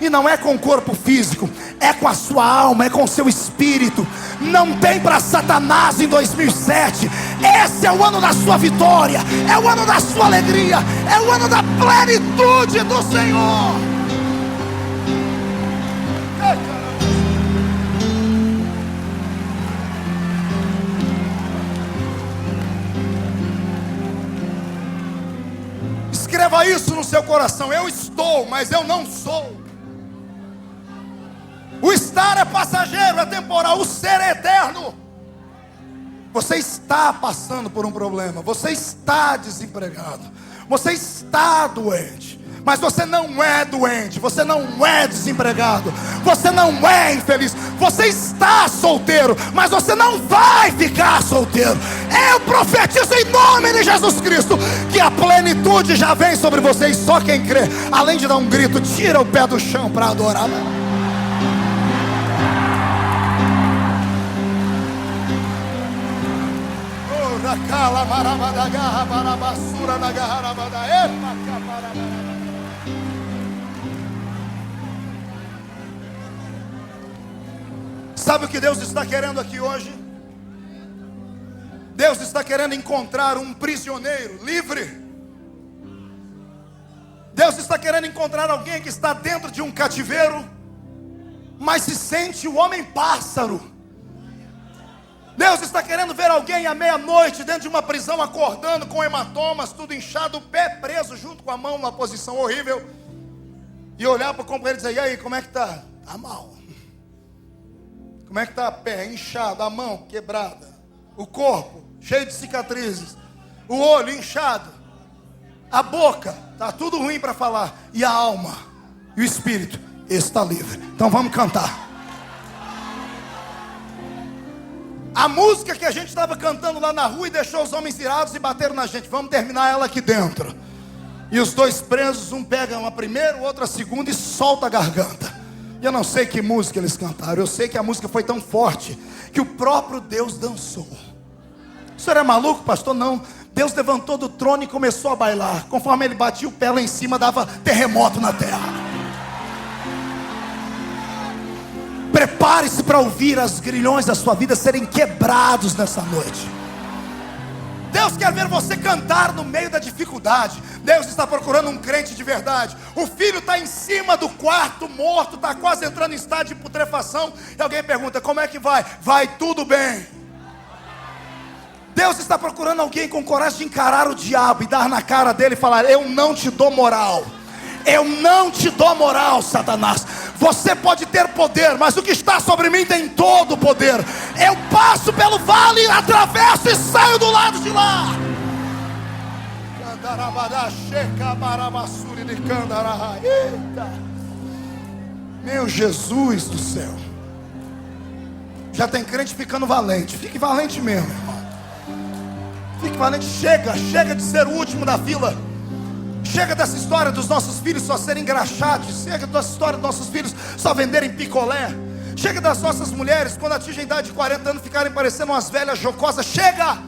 Speaker 2: e não é com o corpo físico, é com a sua alma, é com o seu espírito. Não tem para Satanás em 2007. Esse é o ano da sua vitória, é o ano da sua alegria, é o ano da plenitude do Senhor. Escreva isso no seu coração: eu estou, mas eu não sou. estar é passageiro, é temporal. O ser é eterno. Você está passando por um problema. Você está desempregado. Você está doente. Mas você não é doente. Você não é desempregado. Você não é infeliz. Você está solteiro. Mas você não vai ficar solteiro. Eu profetizo em nome de Jesus Cristo que a plenitude já vem sobre você. E só quem crê, além de dar um grito, tira o pé do chão para adorar. Sabe o que Deus está querendo aqui hoje? Deus está querendo encontrar um prisioneiro livre. Deus está querendo encontrar alguém que está dentro de um cativeiro, mas se sente o homem pássaro. Deus está querendo ver alguém à meia-noite dentro de uma prisão, acordando com hematomas, tudo inchado, o pé preso junto com a mão numa posição horrível, e olhar para o companheiro e dizer: e aí, como é que está? Está mal. Como é que está? Pé inchado, a mão quebrada, o corpo cheio de cicatrizes, o olho inchado, a boca, está tudo ruim para falar, e a alma e o espírito está livre. Então vamos cantar. A música que a gente estava cantando lá na rua e deixou os homens irados e bateram na gente, vamos terminar ela aqui dentro. E os dois presos, um pega uma primeira, o outro a segunda e solta a garganta. E eu não sei que música eles cantaram. Eu sei que a música foi tão forte que o próprio Deus dançou. O senhor é maluco, pastor? Não. Deus levantou do trono e começou a bailar. Conforme ele batia o pé lá em cima, dava terremoto na terra. Prepare-se para ouvir os grilhões da sua vida serem quebrados nessa noite. Deus quer ver você cantar no meio da dificuldade. Deus está procurando um crente de verdade. O filho está em cima do quarto morto, está quase entrando em estado de putrefação, e alguém pergunta: como é que vai? Vai tudo bem. Deus está procurando alguém com coragem de encarar o diabo e dar na cara dele e falar: eu não te dou moral. Eu não te dou moral, Satanás. Você pode ter poder, mas o que está sobre mim tem todo o poder. Eu passo pelo vale, atravesso e saio do lado de lá. Eita. Meu Jesus do céu. Já tem crente ficando valente. Fique valente mesmo, irmão. Fique valente. Chega de ser o último da fila. Chega dessa história dos nossos filhos só serem engraxados. Chega dessa história dos nossos filhos só venderem picolé. Chega das nossas mulheres, quando atingem a idade de 40 anos, ficarem parecendo umas velhas jocosas. Chega!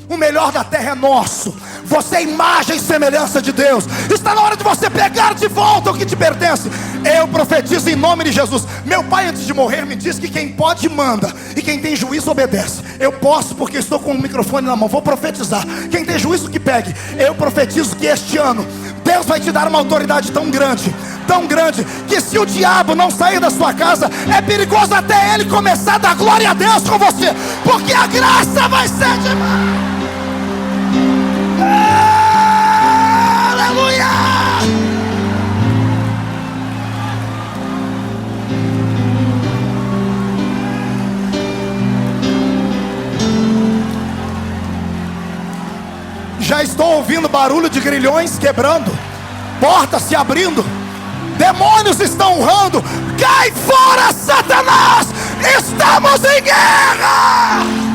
Speaker 2: O melhor da terra é nosso. Você é imagem e semelhança de Deus. Está na hora de você pegar de volta o que te pertence. Eu profetizo em nome de Jesus. Meu pai, antes de morrer, me disse que quem pode manda, e quem tem juízo obedece. Eu posso, porque estou com o microfone na mão. Vou profetizar. Quem tem juízo que pegue. Eu profetizo que este ano Deus vai te dar uma autoridade tão grande, que se o diabo não sair da sua casa, é perigoso até ele começar a dar glória a Deus com você, porque a graça vai ser demais. Aleluia! Já estou ouvindo barulho de grilhões quebrando, portas se abrindo, demônios estão urrando. Cai fora, Satanás! Estamos em guerra!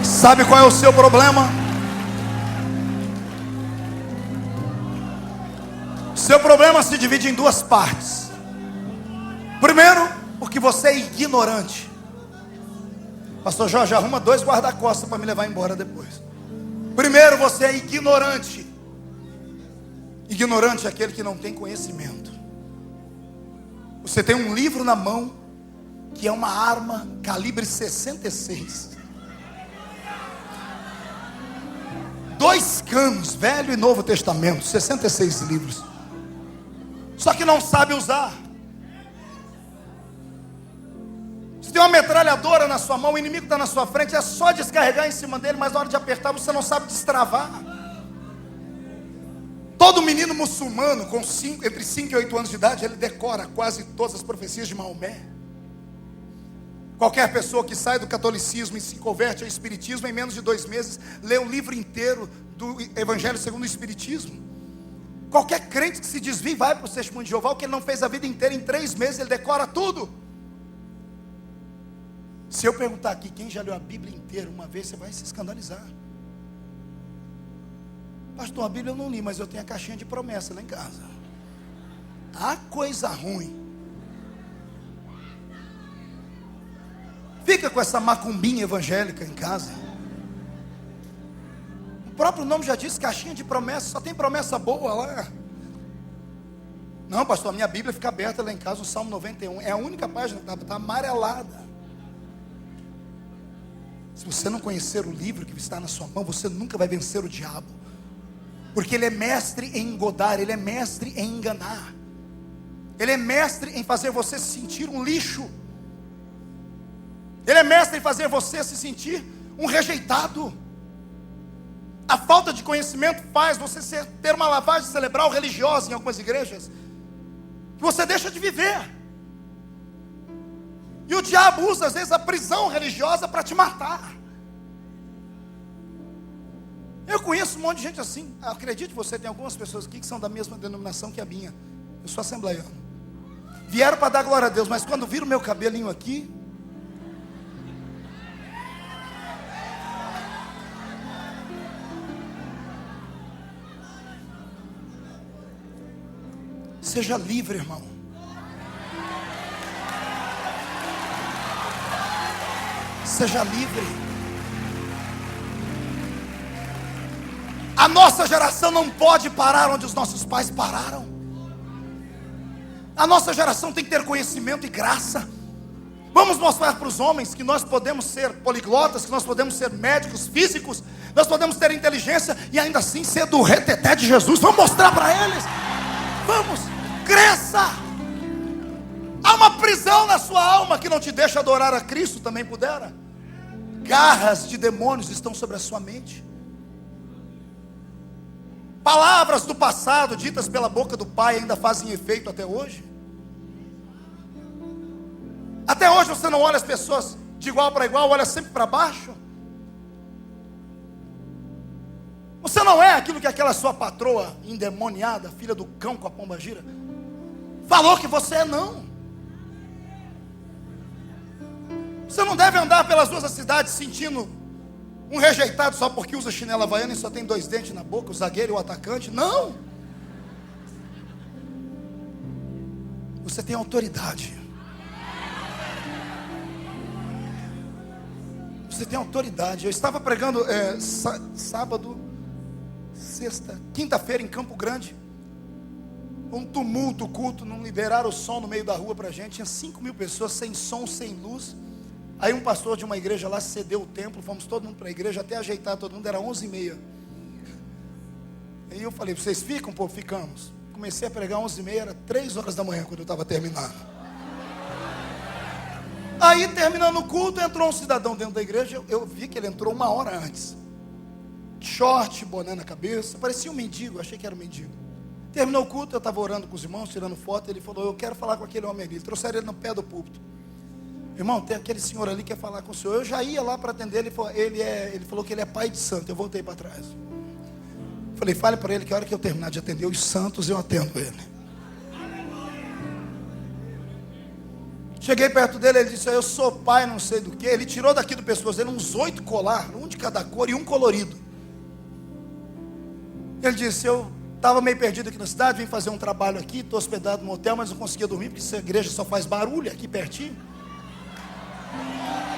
Speaker 2: Sabe qual é o seu problema? Seu problema se divide em duas partes. Primeiro, porque você é ignorante. Pastor Jorge, arruma 2 guarda-costas para me levar embora depois. Primeiro, você é ignorante. Ignorante é aquele que não tem conhecimento. Você tem um livro na mão que é uma arma calibre 66. 2 canos, Velho e Novo Testamento, 66 livros. Só que não sabe usar. Você tem uma metralhadora na sua mão, o inimigo está na sua frente, é só descarregar em cima dele, mas na hora de apertar você não sabe destravar. Todo menino muçulmano com entre 5 e 8 anos de idade, ele decora quase todas as profecias de Maomé. Qualquer pessoa que sai do catolicismo e se converte ao espiritismo, em menos de 2 meses, lê o livro inteiro do Evangelho segundo o Espiritismo. Qualquer crente que se desvie vai para o Testemunho de Jeová, o que ele não fez a vida inteira, em 3 meses ele decora tudo. Se eu perguntar aqui, quem já leu a Bíblia inteira uma vez, você vai se escandalizar. Pastor, a Bíblia eu não li, mas eu tenho a caixinha de promessa lá em casa. Ah, coisa ruim. Fica com essa macumbinha evangélica em casa. O próprio nome já diz, caixinha de promessa, só tem promessa boa lá. Não, pastor, a minha Bíblia fica aberta lá em casa, o Salmo 91. É a única página que está amarelada. Se você não conhecer o livro que está na sua mão, você nunca vai vencer o diabo. Porque ele é mestre em engodar, ele é mestre em enganar. Ele é mestre em fazer você se sentir um lixo. Ele é mestre em fazer você se sentir um rejeitado. A falta de conhecimento faz você ter uma lavagem cerebral religiosa em algumas igrejas, que você deixa de viver. E o diabo usa às vezes a prisão religiosa para te matar. Eu conheço um monte de gente assim. Acredite, você tem algumas pessoas aqui que são da mesma denominação que a minha. Eu sou assembleiano. Vieram para dar glória a Deus, mas quando viram o meu cabelinho aqui, seja livre, irmão. Seja livre. A nossa geração não pode parar onde os nossos pais pararam. A nossa geração tem que ter conhecimento e graça. Vamos mostrar para os homens que nós podemos ser poliglotas, que nós podemos ser médicos físicos, nós podemos ter inteligência e ainda assim ser do reteté de Jesus. Vamos mostrar para eles. Vamos, cresça. Há uma prisão na sua alma que não te deixa adorar a Cristo, também pudera. Garras de demônios estão sobre a sua mente. Palavras do passado, ditas pela boca do pai, ainda fazem efeito até hoje. Até hoje você não olha as pessoas de igual para igual, olha sempre para baixo. Você não é aquilo que aquela sua patroa endemoniada, filha do cão com a pomba gira, falou que você é, não. Você não deve andar pelas ruas da cidade sentindo um rejeitado só porque usa chinela havaiana e só tem 2 dentes na boca, o zagueiro e o atacante. Não. Você tem autoridade. Você tem autoridade. Eu estava pregando sábado, sexta, quinta-feira em Campo Grande. Um tumulto, o culto, não liberaram o som no meio da rua para a gente. Tinha 5.000 pessoas, sem som, sem luz. Aí um pastor de uma igreja lá cedeu o templo, fomos todo mundo para a igreja, até ajeitar todo mundo, era 11h30. Aí eu falei, vocês ficam? Pô, ficamos. Comecei a pregar 11h30, era 3 horas da manhã quando eu estava terminando. Aí terminando o culto, entrou um cidadão dentro da igreja, eu vi que ele entrou 1 hora antes. Short, boné na cabeça, parecia um mendigo, achei que era um mendigo. Terminou o culto, eu estava orando com os irmãos, tirando foto, ele falou, eu quero falar com aquele homem ali. Trouxeram ele no pé do púlpito. Irmão, tem aquele senhor ali que quer falar com o senhor. Eu já ia lá para atender, ele falou que ele é pai de santo. Eu voltei para trás. Falei, fale para ele que a hora que eu terminar de atender os santos, eu atendo ele. Cheguei perto dele, ele disse, eu sou pai não sei do que. Ele tirou daqui do pescoço dele uns 8 colar, um de cada cor e um colorido. Ele disse, eu estava meio perdido aqui na cidade, vim fazer um trabalho aqui, estou hospedado no hotel, mas não conseguia dormir, porque essa igreja só faz barulho aqui pertinho.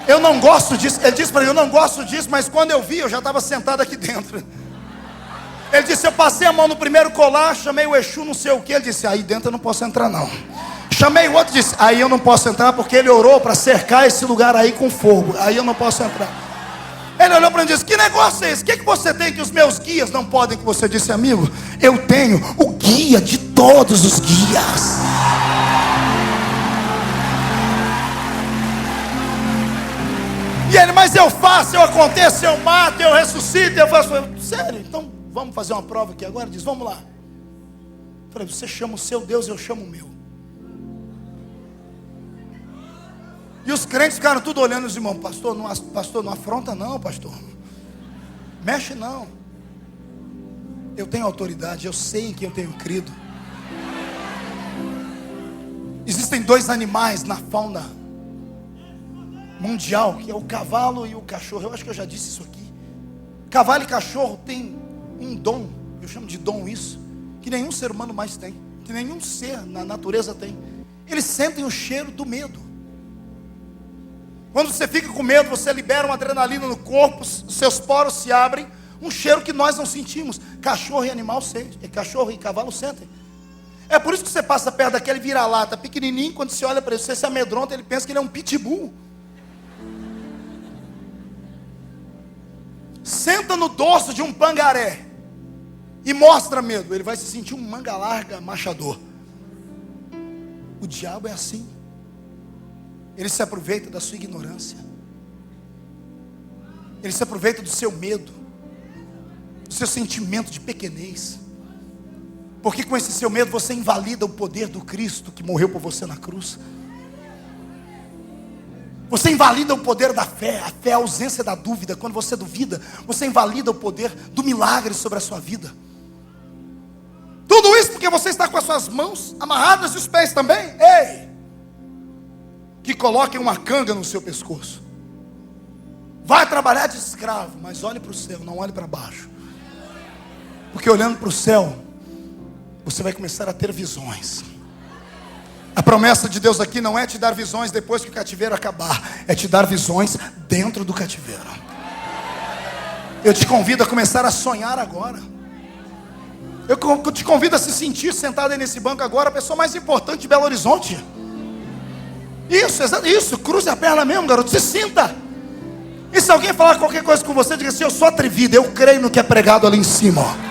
Speaker 2: Eu não gosto disso. Ele disse para mim, eu não gosto disso, mas quando eu vi, eu já estava sentado aqui dentro. Ele disse, eu passei a mão no primeiro colar, chamei o Exu, não sei o que. Ele disse, aí dentro eu não posso entrar não. Chamei o outro e disse, aí eu não posso entrar porque ele orou para cercar esse lugar aí com fogo. Aí eu não posso entrar. Ele olhou para mim e disse, que negócio é esse? O que você tem que os meus guias não podem? Que você disse, amigo, eu tenho o guia de todos os guias. E ele, mas eu faço, eu aconteço, eu mato, eu ressuscito, eu faço. Sério? Então vamos fazer uma prova aqui agora? Ele diz, vamos lá. Eu falei, você chama o seu Deus, eu chamo o meu. E os crentes ficaram tudo olhando os irmãos, pastor, não afronta não, pastor. Mexe não. Eu tenho autoridade, eu sei em quem eu tenho crido. Existem dois animais na fauna mundial, que é o cavalo e o cachorro. Eu acho que eu já disse isso aqui. Cavalo e cachorro têm um dom, eu chamo de dom isso, que nenhum ser humano mais tem, que nenhum ser na natureza tem. Eles sentem o cheiro do medo. Quando você fica com medo, você libera uma adrenalina no corpo, seus poros se abrem, um cheiro que nós não sentimos. Cachorro e animal sentem, cachorro e cavalo sentem. É por isso que você passa perto daquele vira-lata pequenininho, quando você olha para ele, você se amedronta, ele pensa que ele é um pitbull. Senta no dorso de um pangaré e mostra medo, ele vai se sentir um manga larga machador. O diabo é assim. Ele se aproveita da sua ignorância. Ele se aproveita do seu medo, do seu sentimento de pequenez. Porque com esse seu medo você invalida o poder do Cristo que morreu por você na cruz. Você invalida o poder da fé. A fé é a ausência da dúvida. Quando você duvida, você invalida o poder do milagre sobre a sua vida. Tudo isso porque você está com as suas mãos amarradas e os pés também. Ei! Que coloquem uma canga no seu pescoço. Vai trabalhar de escravo, mas olhe para o céu, não olhe para baixo. Porque olhando para o céu, você vai começar a ter visões. A promessa de Deus aqui não é te dar visões depois que o cativeiro acabar, é te dar visões dentro do cativeiro. Eu te convido a começar a sonhar agora. Eu te convido a se sentir sentado aí nesse banco agora, a pessoa mais importante de Belo Horizonte. Isso, cruze a perna mesmo, garoto, se sinta. E se alguém falar qualquer coisa com você, diga assim, eu sou atrevido, eu creio no que é pregado ali em cima, ó.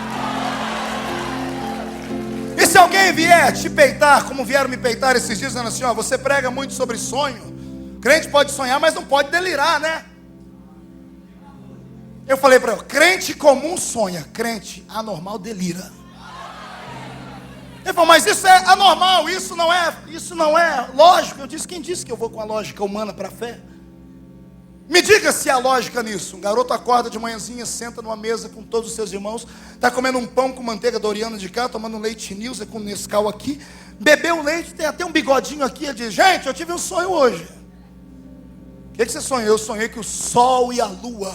Speaker 2: E se alguém vier te peitar, como vieram me peitar esses dias, dizendo assim, ó, você prega muito sobre sonho. Crente pode sonhar, mas não pode delirar, né? Eu falei para ele, crente comum sonha, crente anormal delira. Ele falou, mas isso é anormal, isso não é lógico. Eu disse, quem disse que eu vou com a lógica humana para a fé? Me diga se há lógica nisso. Um garoto acorda de manhãzinha, senta numa mesa com todos os seus irmãos, está comendo um pão com manteiga doriana de cá, tomando um leite Nilza com Nescau aqui, bebeu o leite, tem até um bigodinho aqui, ele diz, gente, eu tive um sonho hoje. O que você sonhou? Eu sonhei que o sol e a lua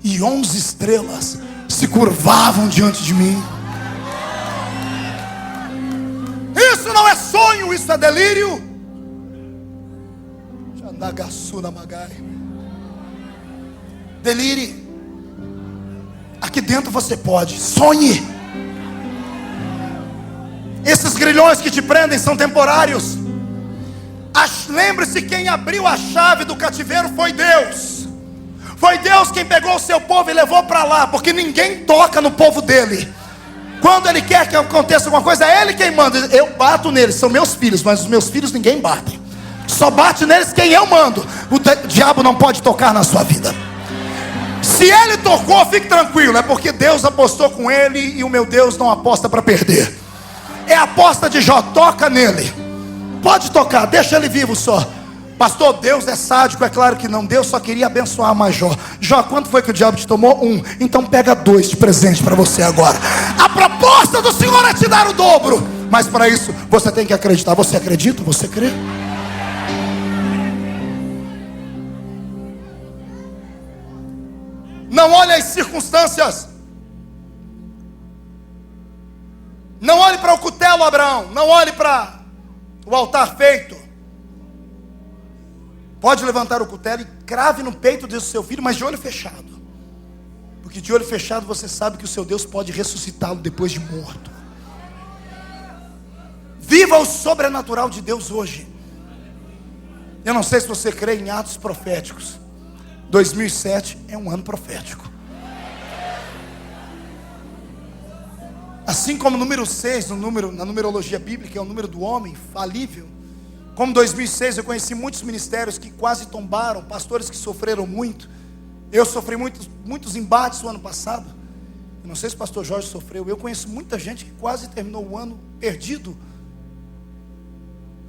Speaker 2: e 11 estrelas se curvavam diante de mim. Isso não é sonho, isso é delírio. Delire. Aqui dentro você pode. Sonhe. Esses grilhões que te prendem são temporários. Lembre-se, quem abriu a chave do cativeiro foi Deus. Foi Deus quem pegou o seu povo e levou para lá, porque ninguém toca no povo dele. Quando ele quer que aconteça alguma coisa, é ele quem manda. Eu bato neles, são meus filhos, mas os meus filhos ninguém bate. Só bate neles quem eu mando. O diabo não pode tocar na sua vida. Se ele tocou, fique tranquilo, é porque Deus apostou com ele e o meu Deus não aposta para perder. É a aposta de Jó, toca nele. Pode tocar, deixa ele vivo só. Pastor, Deus é sádico? É claro que não. Deus só queria abençoar mais Jó. Jó, quanto foi que o diabo te tomou? 1. Então pega 2 de presente para você agora. A proposta do Senhor é te dar o dobro. Mas para isso você tem que acreditar. Você acredita? Você crê? Não olhe as circunstâncias. Não olhe para o cutelo, Abraão. Não olhe para o altar feito. Pode levantar o cutelo e crave no peito do seu filho, mas de olho fechado. Porque de olho fechado você sabe que o seu Deus pode ressuscitá-lo depois de morto. Viva o sobrenatural de Deus hoje. Eu não sei se você crê em atos proféticos. 2007 é um ano profético. Assim como o número 6, na numerologia bíblica, é o número do homem falível. Como 2006 eu conheci muitos ministérios que quase tombaram, pastores que sofreram muito. Eu sofri muitos embates no ano passado. Eu não sei se o pastor Jorge sofreu. Eu conheço muita gente que quase terminou o ano perdido.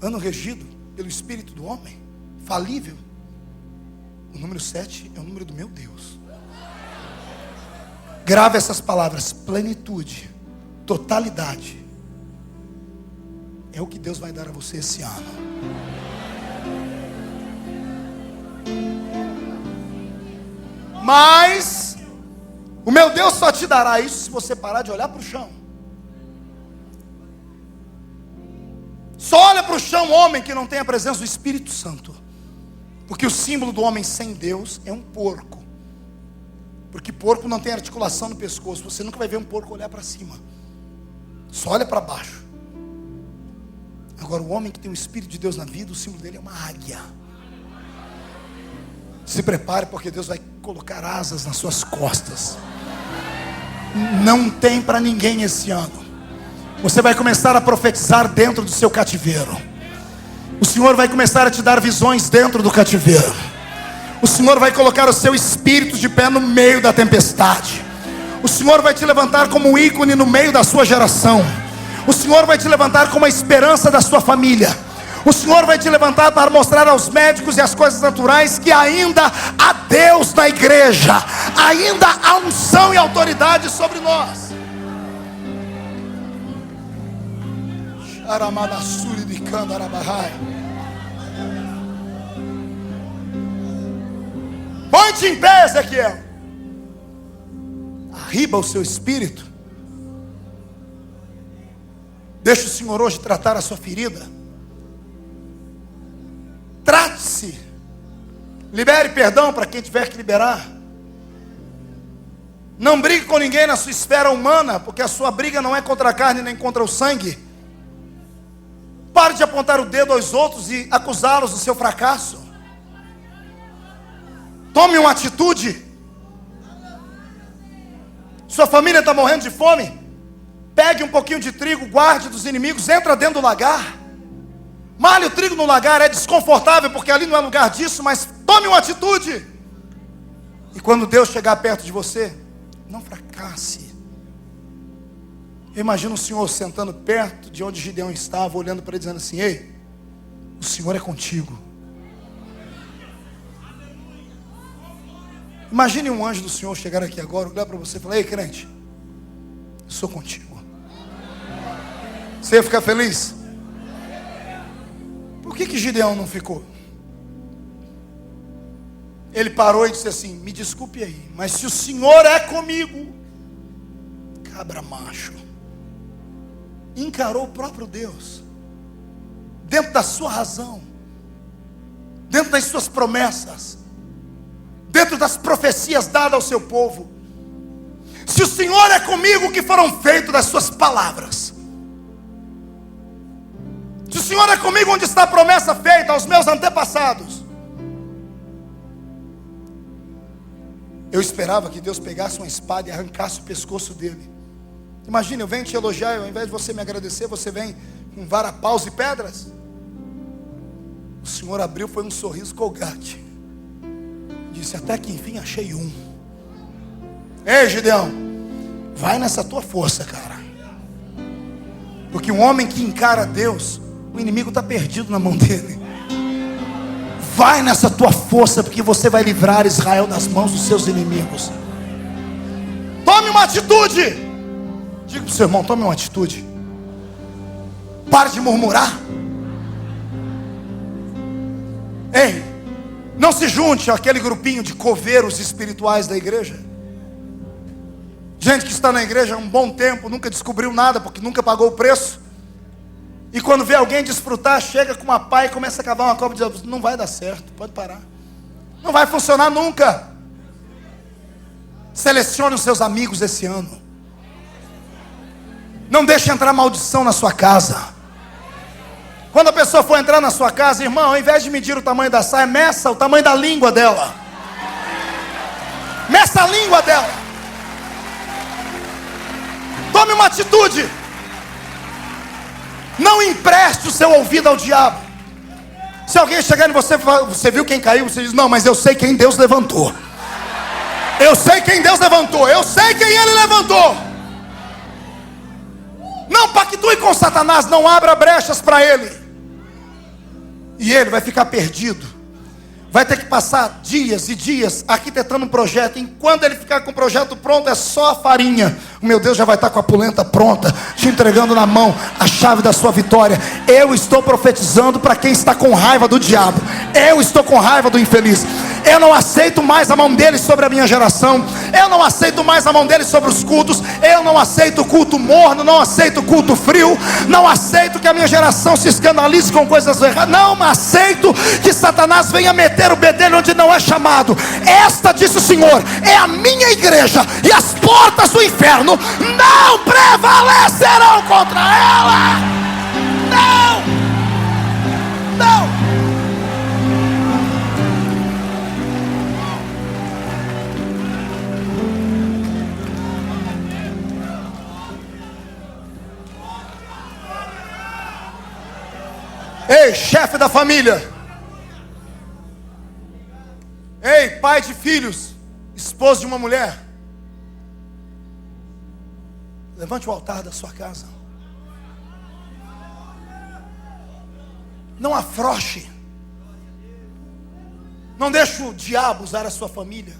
Speaker 2: Ano regido pelo espírito do homem, falível. O número 7 é o número do meu Deus. Grave essas palavras: plenitude, totalidade. É o que Deus vai dar a você esse ano. Mas o meu Deus só te dará isso se você parar de olhar para o chão. Só olha para o chão, homem, que não tem a presença do Espírito Santo. Porque o símbolo do homem sem Deus é um porco. Porque porco não tem articulação no pescoço. Você nunca vai ver um porco olhar para cima. Só olha para baixo. Agora o homem que tem o Espírito de Deus na vida, o símbolo dele é uma águia. Se prepare, porque Deus vai colocar asas nas suas costas. Não tem para ninguém esse ano. Você vai começar a profetizar dentro do seu cativeiro. O Senhor vai começar a te dar visões dentro do cativeiro. O Senhor vai colocar o seu espírito de pé no meio da tempestade. O Senhor vai te levantar como um ícone no meio da sua geração. O Senhor vai te levantar como a esperança da sua família. O Senhor vai te levantar para mostrar aos médicos e às coisas naturais que ainda há Deus na igreja. Ainda há unção e autoridade sobre nós. Põe-te em pé, Ezequiel. Arriba o seu espírito. Deixa o Senhor hoje tratar a sua ferida. Trate-se. Libere perdão para quem tiver que liberar. Não brigue com ninguém na sua esfera humana, porque a sua briga não é contra a carne nem contra o sangue. Pare de apontar o dedo aos outros e acusá-los do seu fracasso. Tome uma atitude. Sua família está morrendo de fome? Pegue um pouquinho de trigo, guarde dos inimigos, entra dentro do lagar. Malhe o trigo no lagar, é desconfortável porque ali não é lugar disso, mas tome uma atitude. E quando Deus chegar perto de você, não fracasse. Eu imagino o Senhor sentando perto de onde Gideão estava, olhando para ele dizendo assim: ei, o Senhor é contigo. Imagine um anjo do Senhor chegar aqui agora, olhar para você e falar: ei, crente, eu sou contigo. Você ia ficar feliz? Por que Gideão não ficou? Ele parou e disse assim: me desculpe aí, mas se o Senhor é comigo, cabra macho. Encarou o próprio Deus, dentro da sua razão, dentro das suas promessas, dentro das profecias dadas ao seu povo. Se o Senhor é comigo, o que foram feitos das suas palavras? Se o Senhor é comigo, onde está a promessa feita aos meus antepassados? Eu esperava que Deus pegasse uma espada e arrancasse o pescoço dele. Imagina, eu venho te elogiar, ao invés de você me agradecer, você vem com varapaus e pedras. O Senhor abriu, foi um sorriso colgate. Disse: até que enfim achei um. Ei, Gideão, vai nessa tua força, cara. Porque um homem que encara Deus, o inimigo está perdido na mão dele. Vai nessa tua força, porque você vai livrar Israel das mãos dos seus inimigos. Tome uma atitude. Diga para o seu irmão: tome uma atitude. Pare de murmurar. Ei, não se junte àquele grupinho de coveiros espirituais da igreja. Gente que está na igreja há um bom tempo, nunca descobriu nada, porque nunca pagou o preço. E quando vê alguém desfrutar, chega com uma pá e começa a cavar uma cova e diz: não vai dar certo, pode parar. Não vai funcionar nunca. Selecione os seus amigos esse ano. Não deixe entrar maldição na sua casa. Quando a pessoa for entrar na sua casa, irmão, ao invés de medir o tamanho da saia, meça o tamanho da língua dela. Meça a língua dela. Tome uma atitude. Não empreste o seu ouvido ao diabo. Se alguém chegar em você, você viu quem caiu? Você diz, não, mas eu sei quem Deus levantou. Eu sei quem Deus levantou. Eu sei quem Ele levantou. Não pactue com Satanás. Não abra brechas para ele. E ele vai ficar perdido. Vai ter que passar dias e dias arquitetando um projeto. Enquanto ele ficar com o projeto pronto, é só a farinha. O meu Deus já vai estar com a polenta pronta, te entregando na mão a chave da sua vitória. Eu estou profetizando para quem está com raiva do diabo. Eu estou com raiva do infeliz. Eu não aceito mais a mão dele sobre a minha geração. Eu não aceito mais a mão dele sobre os cultos. Eu não aceito culto morno. Não aceito culto frio. Não aceito que a minha geração se escandalize com coisas erradas. Não aceito que Satanás venha meter o bedelho onde não é chamado. Esta, disse o Senhor, é a minha igreja, e as portas do inferno não prevalecerão contra ela. Não. Não. Ei, chefe da família. Ei, pai de filhos, esposo de uma mulher. Levante o altar da sua casa. Não afrouxe. Não deixe o diabo usar a sua família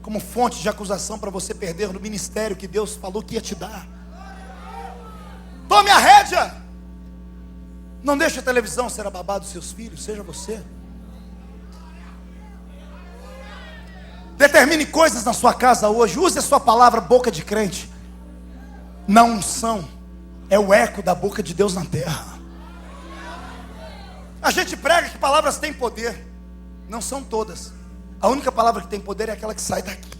Speaker 2: como fonte de acusação para você perder no ministério que Deus falou que ia te dar. Tome a rédea. Não deixe a televisão ser a babá dos seus filhos, seja você. Determine coisas na sua casa hoje. Use a sua palavra boca de crente. Na unção é o eco da boca de Deus na terra. A gente prega que palavras têm poder. Não são todas. A única palavra que tem poder é aquela que sai daqui.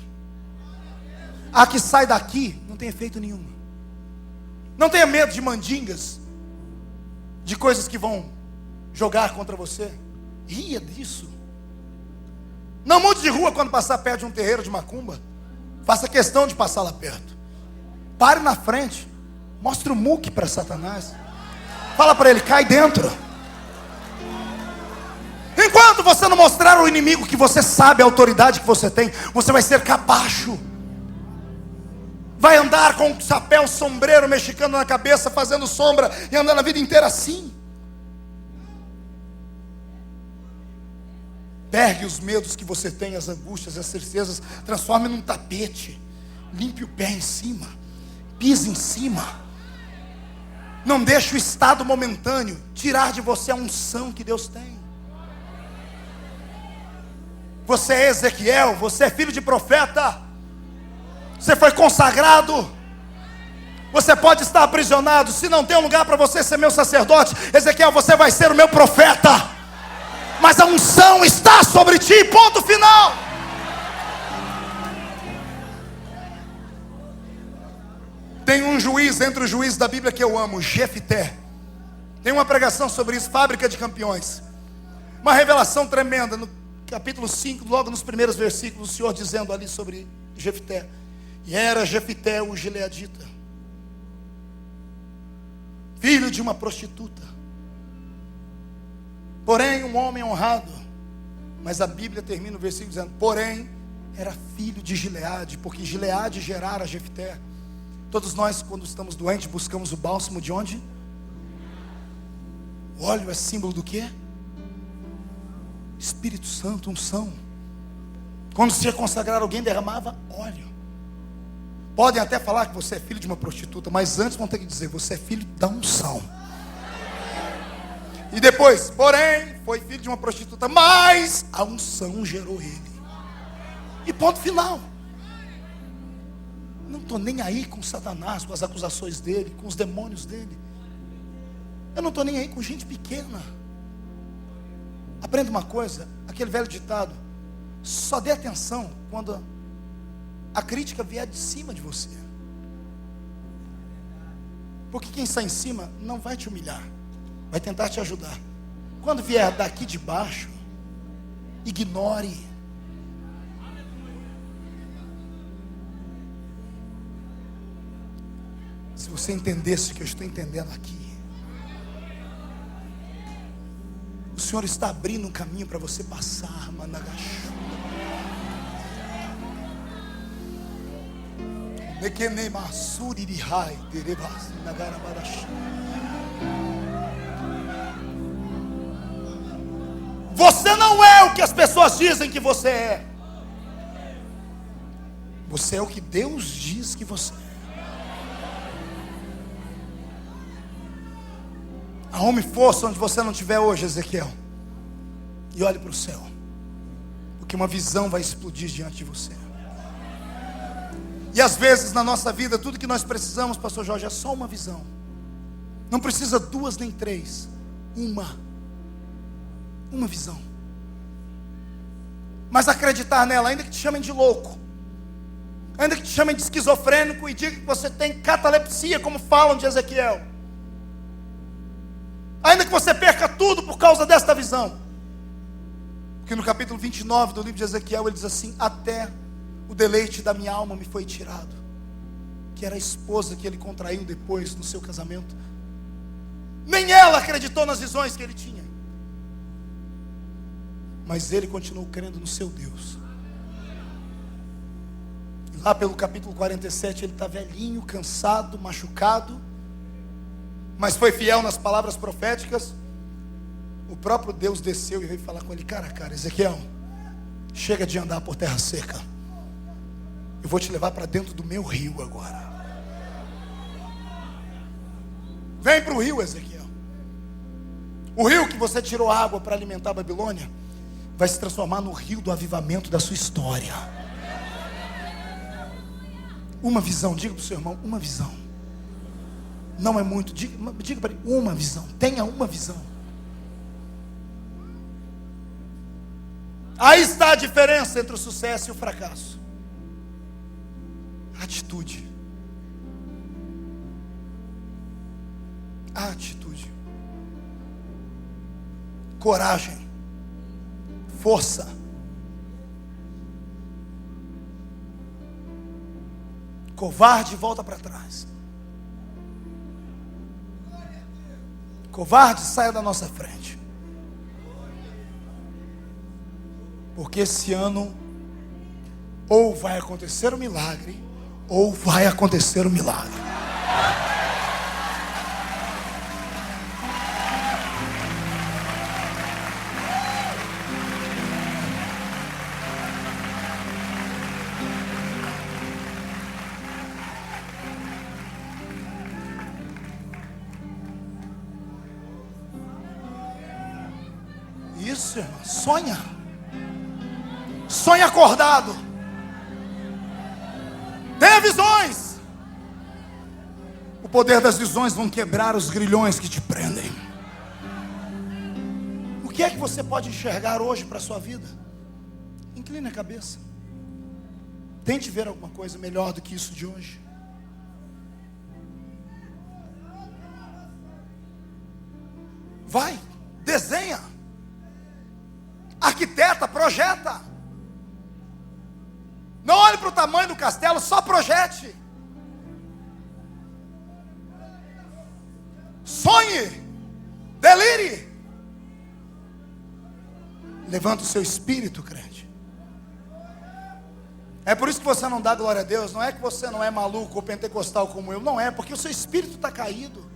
Speaker 2: A que sai daqui não tem efeito nenhum. Não tenha medo de mandingas, de coisas que vão jogar contra você. Ria disso. Não mude de rua quando passar perto de um terreiro de macumba. Faça questão de passar lá perto. Pare na frente. Mostre o muque para Satanás. Fala para ele, cai dentro. Enquanto você não mostrar ao inimigo que você sabe a autoridade que você tem, você vai ser capacho. Vai andar com um chapéu sombreiro mexicano na cabeça, fazendo sombra, e andando a vida inteira assim. Pegue os medos que você tem, as angústias, as certezas, transforme num tapete. Limpe o pé em cima. Pise em cima. Não deixe o estado momentâneo tirar de você a unção que Deus tem. Você é Ezequiel, você é filho de profeta. Você foi consagrado. Você pode estar aprisionado. Se não tem um lugar para você ser meu sacerdote, Ezequiel, você vai ser o meu profeta. Mas a unção está sobre ti, ponto final. Tem um juiz entre os juízes da Bíblia que eu amo, Jefté. Tem uma pregação sobre isso, Fábrica de Campeões. Uma revelação tremenda, no capítulo 5, logo nos primeiros versículos, o Senhor dizendo ali sobre Jefté. E era Jefté o gileadita, filho de uma prostituta, porém um homem honrado. Mas a Bíblia termina o versículo dizendo, porém era filho de Gileade, porque Gileade gerara Jefté. Todos nós, quando estamos doentes, buscamos o bálsamo de onde? O óleo é símbolo do quê? Espírito Santo, unção. Quando se ia consagrar alguém, derramava óleo. Podem até falar que você é filho de uma prostituta, mas antes vão ter que dizer, você é filho da unção. E depois, porém, foi filho de uma prostituta, mas a unção gerou ele. E ponto final. Não estou nem aí com Satanás, com as acusações dele, com os demônios dele. Eu não estou nem aí com gente pequena. Aprenda uma coisa, aquele velho ditado, só dê atenção quando a crítica vier de cima de você. Porque quem está em cima não vai te humilhar, vai tentar te ajudar. Quando vier daqui de baixo, ignore. Se você entendesse o que eu estou entendendo aqui, o Senhor está abrindo um caminho para você passar, Managachu. Você não é o que as pessoas dizem que você é. Você é o que Deus diz que você é. Arrume força onde você não estiver hoje, Ezequiel, e olhe para o céu, porque uma visão vai explodir diante de você. E às vezes na nossa vida, tudo que nós precisamos, pastor Jorge, é só uma visão. Não precisa duas nem três. Uma visão. Mas acreditar nela, ainda que te chamem de louco, ainda que te chamem de esquizofrênico e digam que você tem catalepsia, como falam de Ezequiel, ainda que você perca tudo por causa desta visão. Porque no capítulo 29 do livro de Ezequiel ele diz assim: até o deleite da minha alma me foi tirado, que era a esposa que ele contraiu depois no seu casamento. Nem ela acreditou nas visões que ele tinha, mas ele continuou crendo no seu Deus. E lá pelo capítulo 47 ele está velhinho, cansado, machucado, mas foi fiel nas palavras proféticas. O próprio Deus desceu e veio falar com ele cara a cara: Ezequiel, chega de andar por terra seca, eu vou te levar para dentro do meu rio agora. Vem para o rio, Ezequiel. O rio que você tirou água para alimentar a Babilônia vai se transformar no rio do avivamento da sua história. Uma visão, diga para o seu irmão, uma visão. Não é muito, diga para ele, uma visão. Tenha uma visão. Aí está a diferença entre o sucesso e o fracasso. Atitude. Atitude. Coragem. Força. Covarde volta para trás. Covarde, saia da nossa frente. Porque esse ano ou vai acontecer um milagre, ou vai acontecer um milagre. Isso, irmão, sonha. Sonha acordado. Tenha visões. O poder das visões vão quebrar os grilhões que te prendem. O que é que você pode enxergar hoje para a sua vida? Incline a cabeça. Tente ver alguma coisa melhor do que isso de hoje. Vai, desenha. Arquiteta, projeta. Não olhe para o tamanho do castelo, só projete. Sonhe, delire. Levanta o seu espírito, crente. É por isso que você não dá glória a Deus. Não é que você não é maluco ou pentecostal como eu. Não é, porque o seu espírito está caído.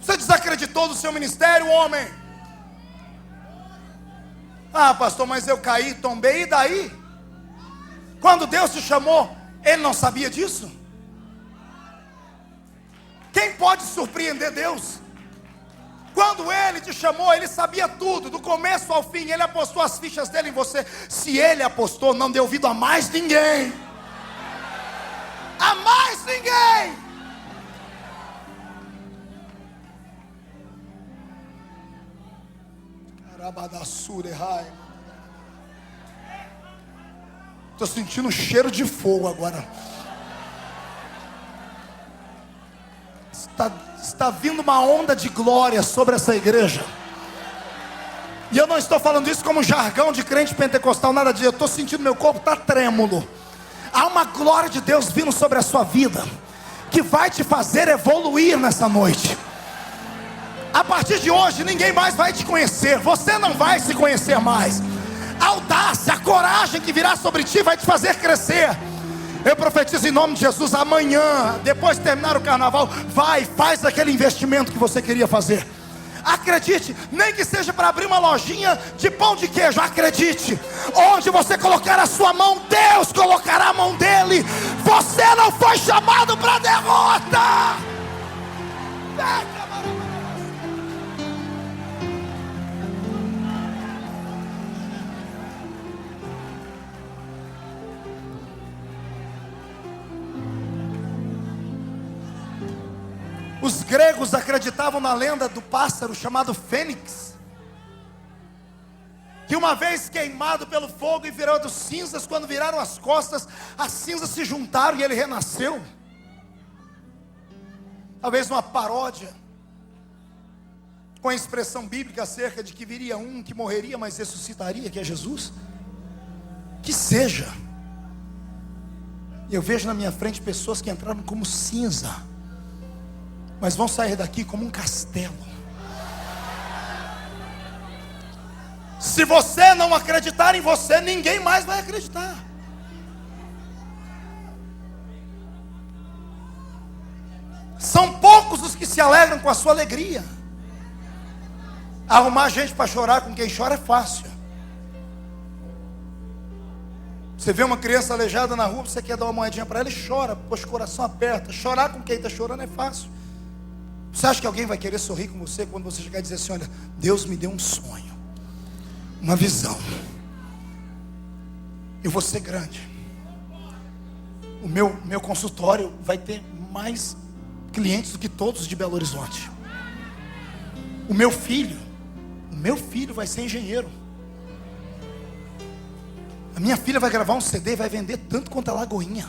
Speaker 2: Você desacreditou do seu ministério, homem. Ah, pastor, mas eu caí, tombei, e daí? Quando Deus te chamou, Ele não sabia disso? Quem pode surpreender Deus? Quando Ele te chamou, Ele sabia tudo, do começo ao fim. Ele apostou as fichas dele em você. Se Ele apostou, não dê ouvido a mais ninguém. A mais ninguém. Estou sentindo um cheiro de fogo agora. Está vindo uma onda de glória sobre essa igreja. E eu não estou falando isso como jargão de crente pentecostal, nada disso. Eu estou sentindo, meu corpo está trêmulo. Há uma glória de Deus vindo sobre a sua vida, que vai te fazer evoluir nessa noite. A partir de hoje, ninguém mais vai te conhecer. Você não vai se conhecer mais. A audácia, a coragem que virá sobre ti vai te fazer crescer. Eu profetizo em nome de Jesus, amanhã, depois de terminar o carnaval, faz aquele investimento que você queria fazer. Acredite, nem que seja para abrir uma lojinha de pão de queijo. Acredite, onde você colocar a sua mão, Deus colocará a mão dele. Você não foi chamado para derrota. Os gregos acreditavam na lenda do pássaro chamado Fênix, que uma vez queimado pelo fogo e virando cinzas, quando viraram as costas, as cinzas se juntaram e ele renasceu. Talvez uma paródia com a expressão bíblica acerca de que viria um que morreria, mas ressuscitaria, que é Jesus. Que seja. Eu vejo na minha frente pessoas que entraram como cinza, mas vão sair daqui como um castelo. Se você não acreditar em você, ninguém mais vai acreditar. São poucos os que se alegram com a sua alegria. Arrumar gente para chorar com quem chora é fácil. Você vê uma criança aleijada na rua, você quer dar uma moedinha para ela e chora, poxa, o coração aperta. Chorar com quem está chorando é fácil. Você acha que alguém vai querer sorrir com você quando você chegar e dizer assim: olha, Deus me deu um sonho, uma visão, eu vou ser grande, o meu consultório vai ter mais clientes do que todos de Belo Horizonte, o meu filho vai ser engenheiro, a minha filha vai gravar um CD e vai vender tanto quanto a Lagoinha.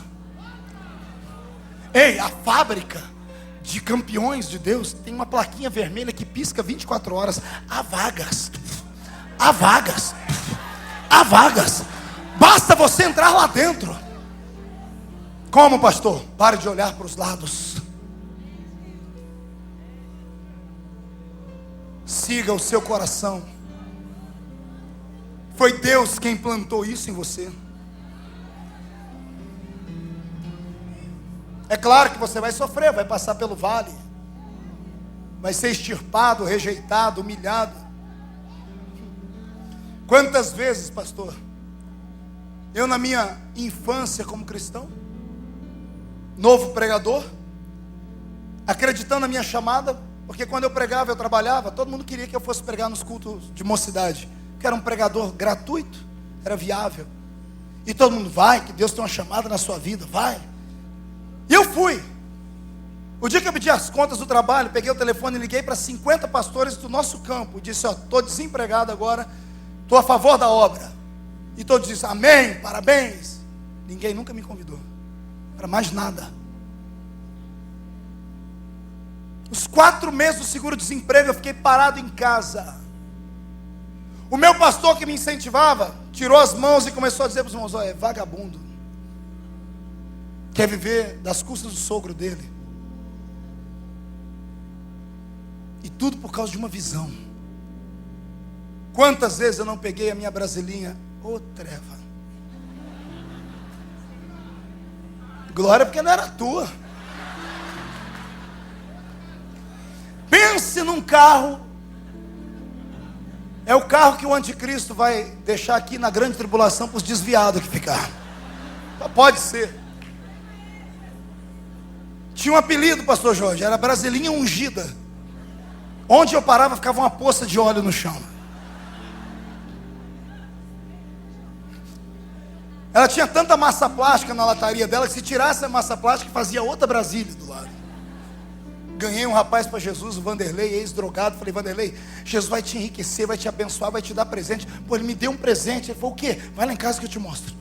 Speaker 2: Ei, a fábrica de campeões de Deus tem uma plaquinha vermelha que pisca 24 horas. Há vagas. Há vagas. Há vagas. Basta você entrar lá dentro. Como, pastor? Pare de olhar para os lados. Siga o seu coração. Foi Deus quem plantou isso em você. É claro que você vai sofrer, vai passar pelo vale, vai ser extirpado, rejeitado, humilhado. Quantas vezes, pastor, eu na minha infância como cristão, novo pregador, acreditando na minha chamada, porque quando eu pregava, eu trabalhava, todo mundo queria que eu fosse pregar nos cultos de mocidade, que era um pregador gratuito, era viável, e todo mundo vai, que Deus tem uma chamada na sua vida, vai. E eu fui. O dia que eu pedi as contas do trabalho, peguei o telefone e liguei para 50 pastores do nosso campo. E disse: ó, estou desempregado agora, estou a favor da obra. E todos disseram: amém, parabéns. Ninguém nunca me convidou para mais nada. Os 4 meses do seguro-desemprego eu fiquei parado em casa. O meu pastor que me incentivava tirou as mãos e começou a dizer para os irmãos: ó, é vagabundo, quer viver das custas do sogro dele. E tudo por causa de uma visão. Quantas vezes eu não peguei a minha brasilinha? Ô treva. Glória, porque não era tua. Pense num carro. É o carro que o anticristo vai deixar aqui na grande tribulação para os desviados que ficar. Pode ser. Tinha um apelido, pastor Jorge, era Brasilinha Ungida. Onde eu parava ficava uma poça de óleo no chão. Ela tinha tanta massa plástica na lataria dela que se tirasse a massa plástica fazia outra Brasília do lado. Ganhei um rapaz para Jesus, o Vanderlei, ex-drogado. Falei: Vanderlei, Jesus vai te enriquecer, vai te abençoar, vai te dar presente. Pô, ele me deu um presente. Ele falou: o quê? Vai lá em casa que eu te mostro.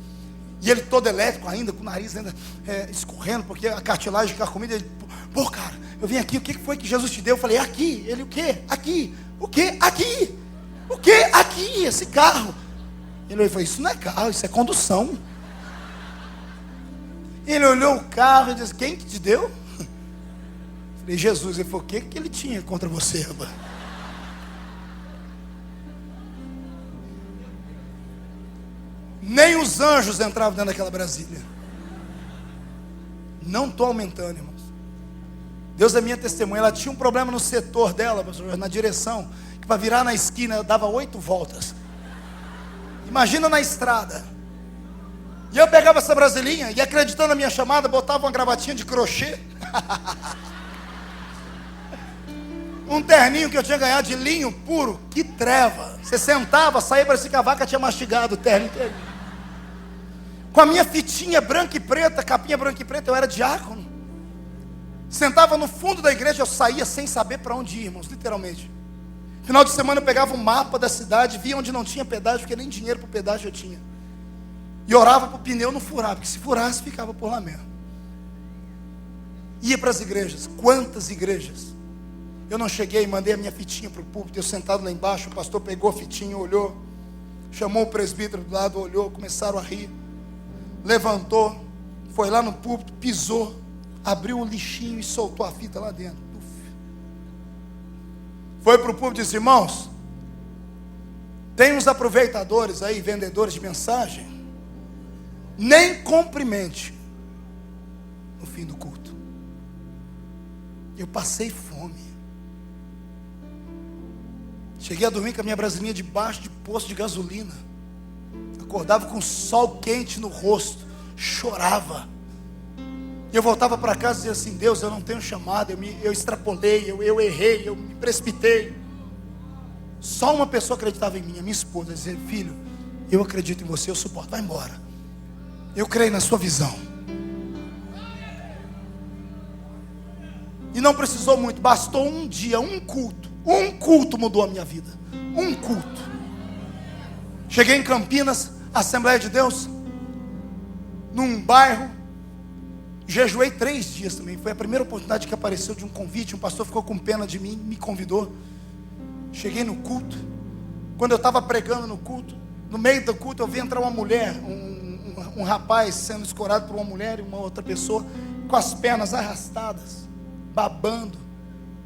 Speaker 2: E ele todo elétrico ainda, com o nariz ainda escorrendo, porque a cartilagem carcomida. Ele, pô, cara, eu vim aqui, o que foi que Jesus te deu? Eu falei, aqui. Ele, o quê? Aqui. O quê? Aqui. O quê? Aqui, esse carro. Ele falou, isso não é carro, isso é condução. Ele olhou o carro e disse, quem que te deu? Eu falei, Jesus. Ele falou, o que ele tinha contra você, rapaz? Nem os anjos entravam dentro daquela Brasília. Não estou aumentando, irmãos. Deus é minha testemunha. Ela tinha um problema no setor dela, pastor, na direção, que para virar na esquina ela dava 8 voltas. Imagina na estrada. E eu pegava essa brasilinha e, acreditando na minha chamada, botava uma gravatinha de crochê. Um terninho que eu tinha ganhado de linho puro. Que treva. Você sentava, saía, parecia que a vaca tinha mastigado o terno inteiro. Com a minha fitinha branca e preta, capinha branca e preta, eu era diácono. Sentava no fundo da igreja, eu saía sem saber para onde ir, irmãos, literalmente. Final de semana eu pegava um mapa da cidade, via onde não tinha pedágio, porque nem dinheiro para o pedágio eu tinha. E orava para o pneu não furar, porque se furasse, ficava por lá mesmo. Ia para as igrejas. Quantas igrejas? Eu não cheguei, mandei a minha fitinha para o púlpito, eu sentado lá embaixo, o pastor pegou a fitinha, olhou, chamou o presbítero do lado, olhou, começaram a rir, levantou, foi lá no púlpito, pisou, abriu o lixinho e soltou a fita lá dentro. Foi para o púlpito e disse, irmãos, tem uns aproveitadores aí, vendedores de mensagem, nem cumprimente no fim do culto. Eu passei fome. Cheguei a dormir com a minha brasilinha debaixo de poço de gasolina. Acordava com sol quente no rosto. Chorava. E eu voltava para casa e dizia assim, Deus, eu não tenho chamado, eu extrapolei, eu errei, eu me precipitei. Só uma pessoa acreditava em mim, a minha esposa. Dizia, filho, eu acredito em você, eu suporto, vai embora. Eu creio na sua visão. E não precisou muito, bastou um dia, um culto. Um culto mudou a minha vida. Um culto. Cheguei em Campinas, Assembleia de Deus, num bairro. Jejuei 3 dias também. Foi a primeira oportunidade que apareceu de um convite. Um pastor ficou com pena de mim, me convidou. Cheguei no culto. Quando eu estava pregando no culto, no meio do culto eu vi entrar uma mulher, um rapaz sendo escorado por uma mulher e uma outra pessoa, com as pernas arrastadas, babando.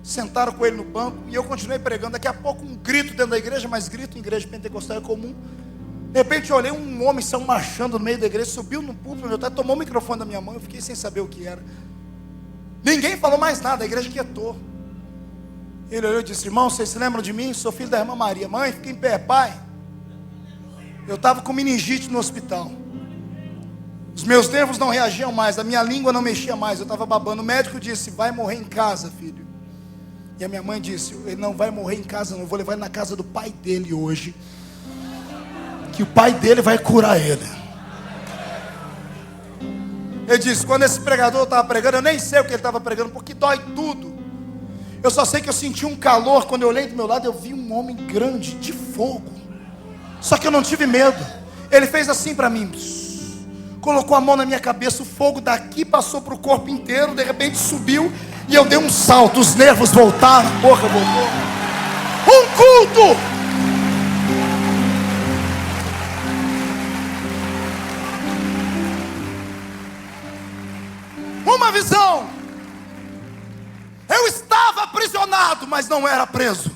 Speaker 2: Sentaram com ele no banco e eu continuei pregando. Daqui a pouco um grito dentro da igreja, mas grito em igreja pentecostal é comum. De repente eu olhei um homem saiu marchando no meio da igreja, subiu no púlpito, meu pai tomou o microfone da minha mão, eu fiquei sem saber o que era. Ninguém falou mais nada, a igreja quietou. Ele olhou e disse, irmão, vocês se lembram de mim? Sou filho da irmã Maria. Mãe, fica em pé. Pai, eu estava com meningite no hospital. Os meus nervos não reagiam mais, a minha língua não mexia mais, eu estava babando. O médico disse, vai morrer em casa, filho. E a minha mãe disse, ele não vai morrer em casa, não, eu vou levar ele na casa do pai dele hoje, que o pai dele vai curar ele. Ele disse, quando esse pregador estava pregando, eu nem sei o que ele estava pregando, porque dói tudo. Eu só sei que eu senti um calor, quando eu olhei do meu lado, eu vi um homem grande, de fogo. Só que eu não tive medo. Ele fez assim para mim, colocou a mão na minha cabeça, o fogo daqui passou para o corpo inteiro, de repente subiu, e eu dei um salto, os nervos voltaram, a boca voltou. Um culto! Uma visão. Eu estava aprisionado, mas não era preso.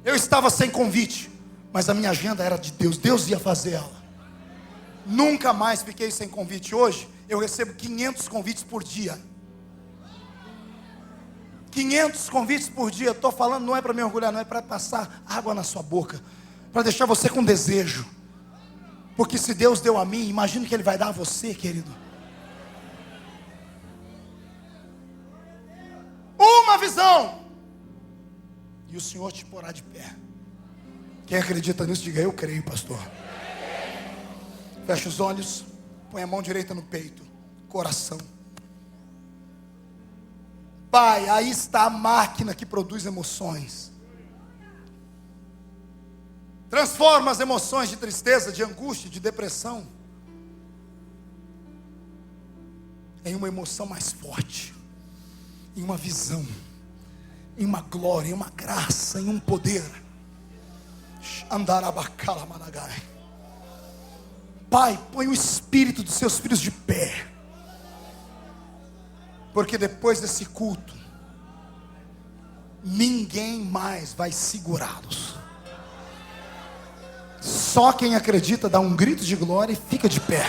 Speaker 2: Eu estava sem convite, mas a minha agenda era de Deus. Deus ia fazer ela. Nunca mais fiquei sem convite. Hoje eu recebo 500 convites por dia. 500 convites por dia. Estou falando, não é para me orgulhar, não é para passar água na sua boca, para deixar você com desejo. Porque se Deus deu a mim, imagina que Ele vai dar a você, querido. Uma visão, e o Senhor te porá de pé. Quem acredita nisso, diga, eu creio, pastor. Fecha os olhos, põe a mão direita no peito, coração. Pai, aí está a máquina que produz emoções. Transforma as emoções de tristeza, de angústia, de depressão, em uma emoção mais forte, em uma visão, em uma glória, em uma graça, em um poder. Pai, põe o espírito dos seus filhos de pé, porque depois desse culto ninguém mais vai segurá-los. Só quem acredita dá um grito de glória e fica de pé.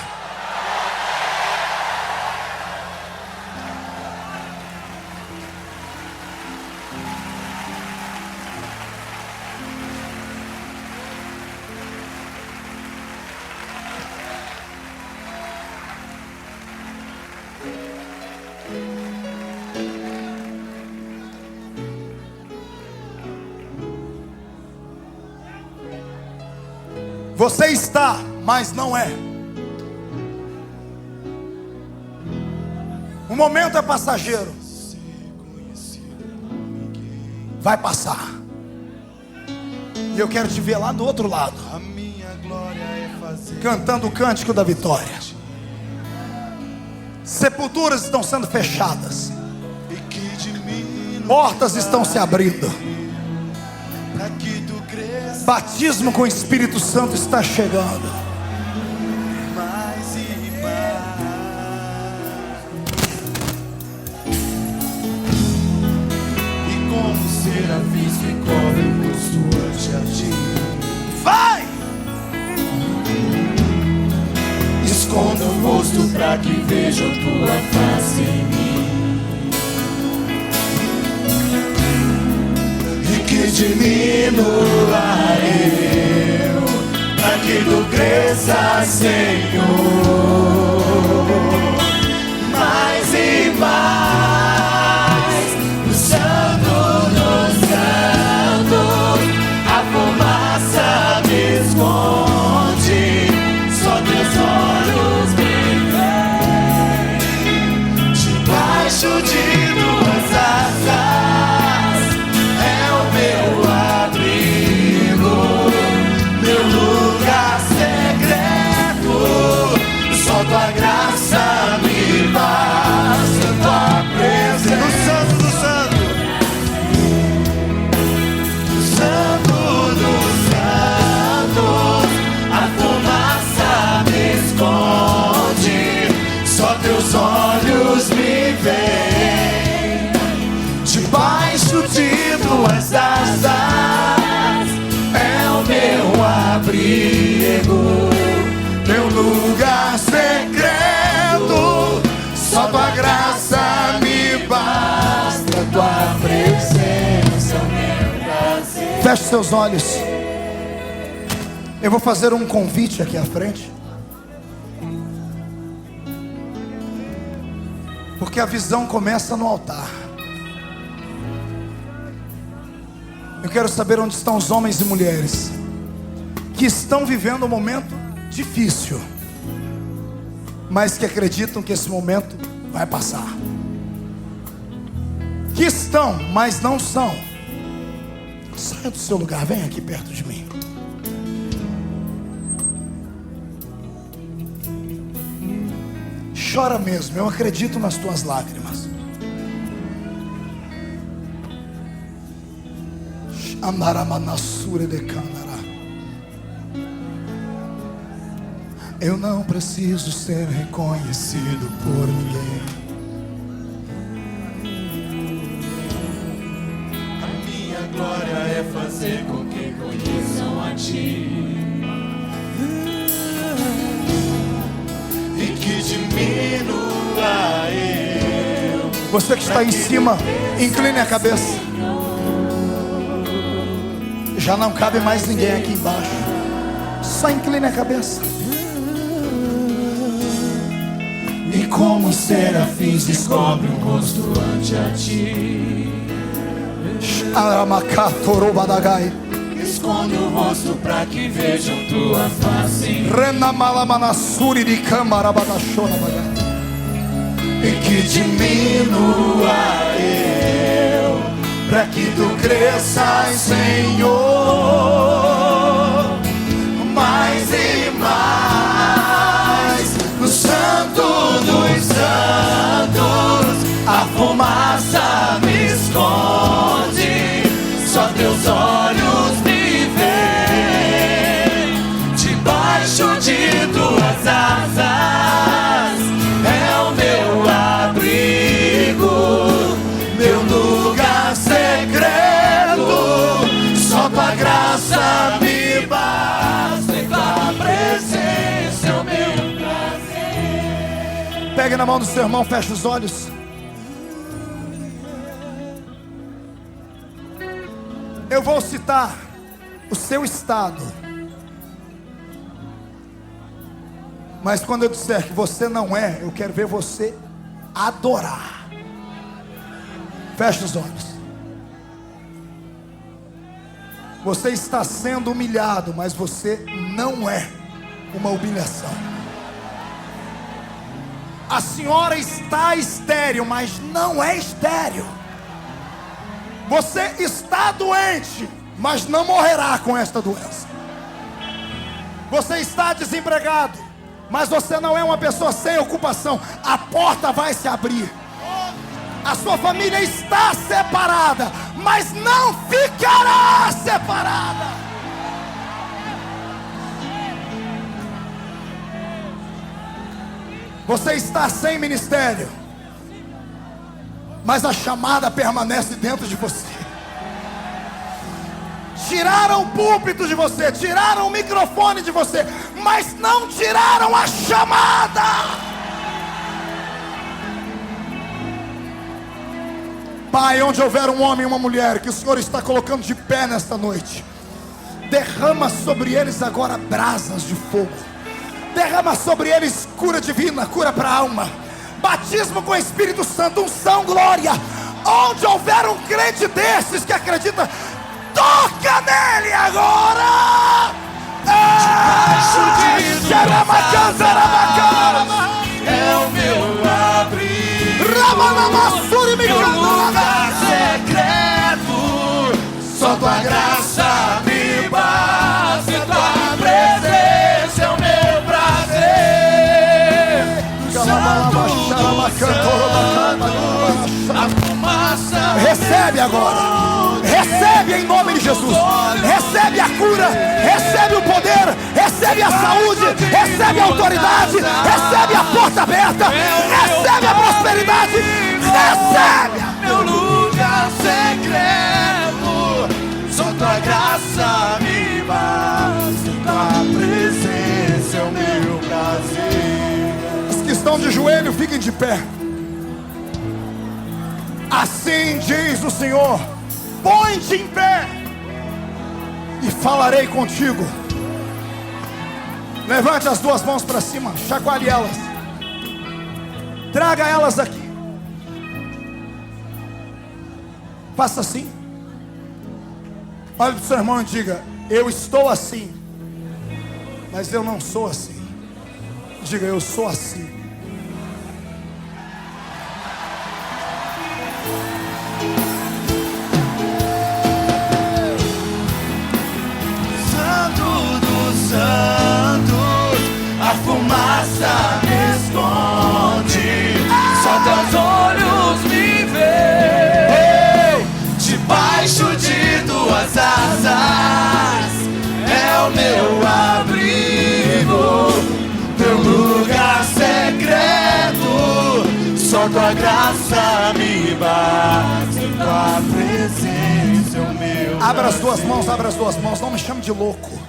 Speaker 2: Você está, mas não é. O momento é passageiro. Vai passar. E eu quero te ver lá do outro lado, cantando o cântico da vitória. Sepulturas estão sendo fechadas, portas estão se abrindo. Batismo com o Espírito Santo está chegando.
Speaker 3: Mais e mais. E como serafins que cobrem o rosto ante a ti.
Speaker 2: Vai!
Speaker 3: Esconda o rosto para que vejam tua face em mim. Que diminua eu, para que tu cresça, Senhor. Mais e mais, no santo dos santos, a fumaça me esconde, só teus olhos me veem, debaixo de tuas asas. Tua graça me basta, tua presença. No santo do santo, no santo dos santos, a fumaça me esconde, só teus olhos me veem. Debaixo de tuas asas é o meu abrigo, meu lugar secreto, só tua graça me basta, tua presença, meu prazer.
Speaker 2: Feche seus olhos. Eu vou fazer um convite aqui à frente, porque a visão começa no altar. Eu quero saber onde estão os homens e mulheres que estão vivendo um momento difícil, mas que acreditam que esse momento vai passar. Que estão, mas não são. Saia do seu lugar, vem aqui perto de mim. Chora mesmo, eu acredito nas tuas lágrimas. Andaramanassure de Canara. Eu não preciso ser reconhecido por ninguém.
Speaker 3: A minha glória é fazer com que conheçam a ti, e que diminua eu.
Speaker 2: Você que está em cima, incline a cabeça. Já não cabe mais ninguém aqui embaixo. Só incline a cabeça.
Speaker 3: E como os serafins descobrem o rosto ante a ti, esconde o rosto para que vejam tua face. E que diminua eu, para que tu cresças, Senhor. Mais e mais, no santo dos santos,
Speaker 2: Pegue na mão do seu irmão, feche os olhos. Eu vou citar o seu estado, mas quando eu disser que você não é, eu quero ver você adorar. Feche os olhos. Você está sendo humilhado, mas você não é uma humilhação. A senhora está estéril, mas não é estéril. Você está doente, mas não morrerá com esta doença. Você está desempregado, mas você não é uma pessoa sem ocupação. A porta vai se abrir. A sua família está separada, mas não ficará separada. Você está sem ministério, mas a chamada permanece dentro de você. Tiraram o púlpito de você, tiraram o microfone de você, mas não tiraram a chamada. Pai, onde houver um homem e uma mulher que o Senhor está colocando de pé nesta noite, derrama sobre eles agora brasas de fogo. Derrama sobre eles cura divina, cura para a alma, batismo com o Espírito Santo, unção, glória. Onde houver um crente desses que acredita, toca nele agora.
Speaker 3: É o meu abrigo,
Speaker 2: meu
Speaker 3: lugar secreto. Só tua graça me basta, tua presença é o meu prazer. A fumaça.
Speaker 2: Recebe agora. Recebe em nome de Jesus. Recebe a cura. Recebe o poder. Recebe a saúde. Recebe a autoridade. Recebe a porta aberta. Recebe a prosperidade. Recebe.
Speaker 3: Meu lugar secreto. Só tua graça me basta. Tua presença é o meu prazer.
Speaker 2: Os que estão de joelho, fiquem de pé. Assim diz o Senhor: põe-te em pé e falarei contigo. Levante as duas mãos para cima, chacoalhe elas, traga elas aqui. Faça assim. Olhe para o seu irmão e diga: eu estou assim, mas eu não sou assim. Diga: eu sou assim.
Speaker 3: A fumaça me esconde, só teus olhos me veem. Debaixo de tuas asas é o meu abrigo, meu lugar secreto. Só tua graça me basta, tua presença é o meu.
Speaker 2: Abra as duas mãos, abra as duas mãos. Não me chame de louco.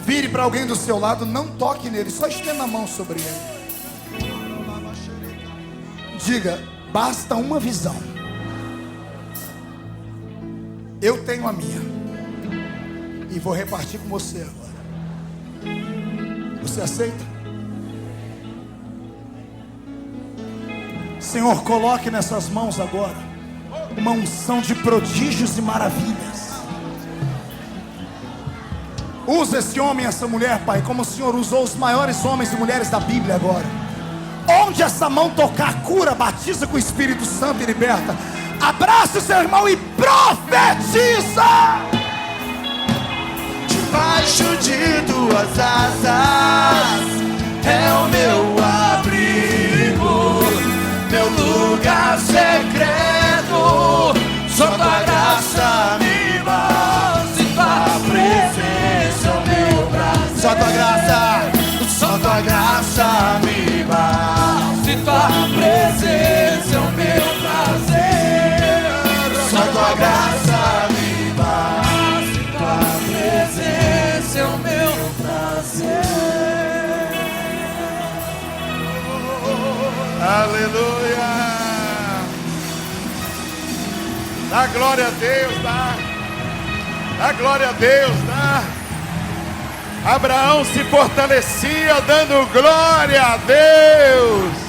Speaker 2: Vire para alguém do seu lado, não toque nele, só estenda a mão sobre ele. Diga: basta uma visão. Eu tenho a minha e vou repartir com você agora. Você aceita? Senhor, coloque nessas mãos agora uma unção de prodígios e maravilhas. Usa esse homem e essa mulher, Pai, como o Senhor usou os maiores homens e mulheres da Bíblia agora. Onde essa mão tocar, cura, batiza com o Espírito Santo e liberta. Abraça o seu irmão e profetiza.
Speaker 3: Debaixo de tuas asas é o meu abrigo, meu lugar secreto. Só tua graça me basta, tua presença é o meu prazer. Só tua graça me basta, tua presença é o meu prazer. Só tua graça me basta, tua presença é o meu prazer.
Speaker 2: Aleluia. Dá glória a Deus, dá. Dá glória a Deus, dá. Abraão se fortalecia dando glória a Deus.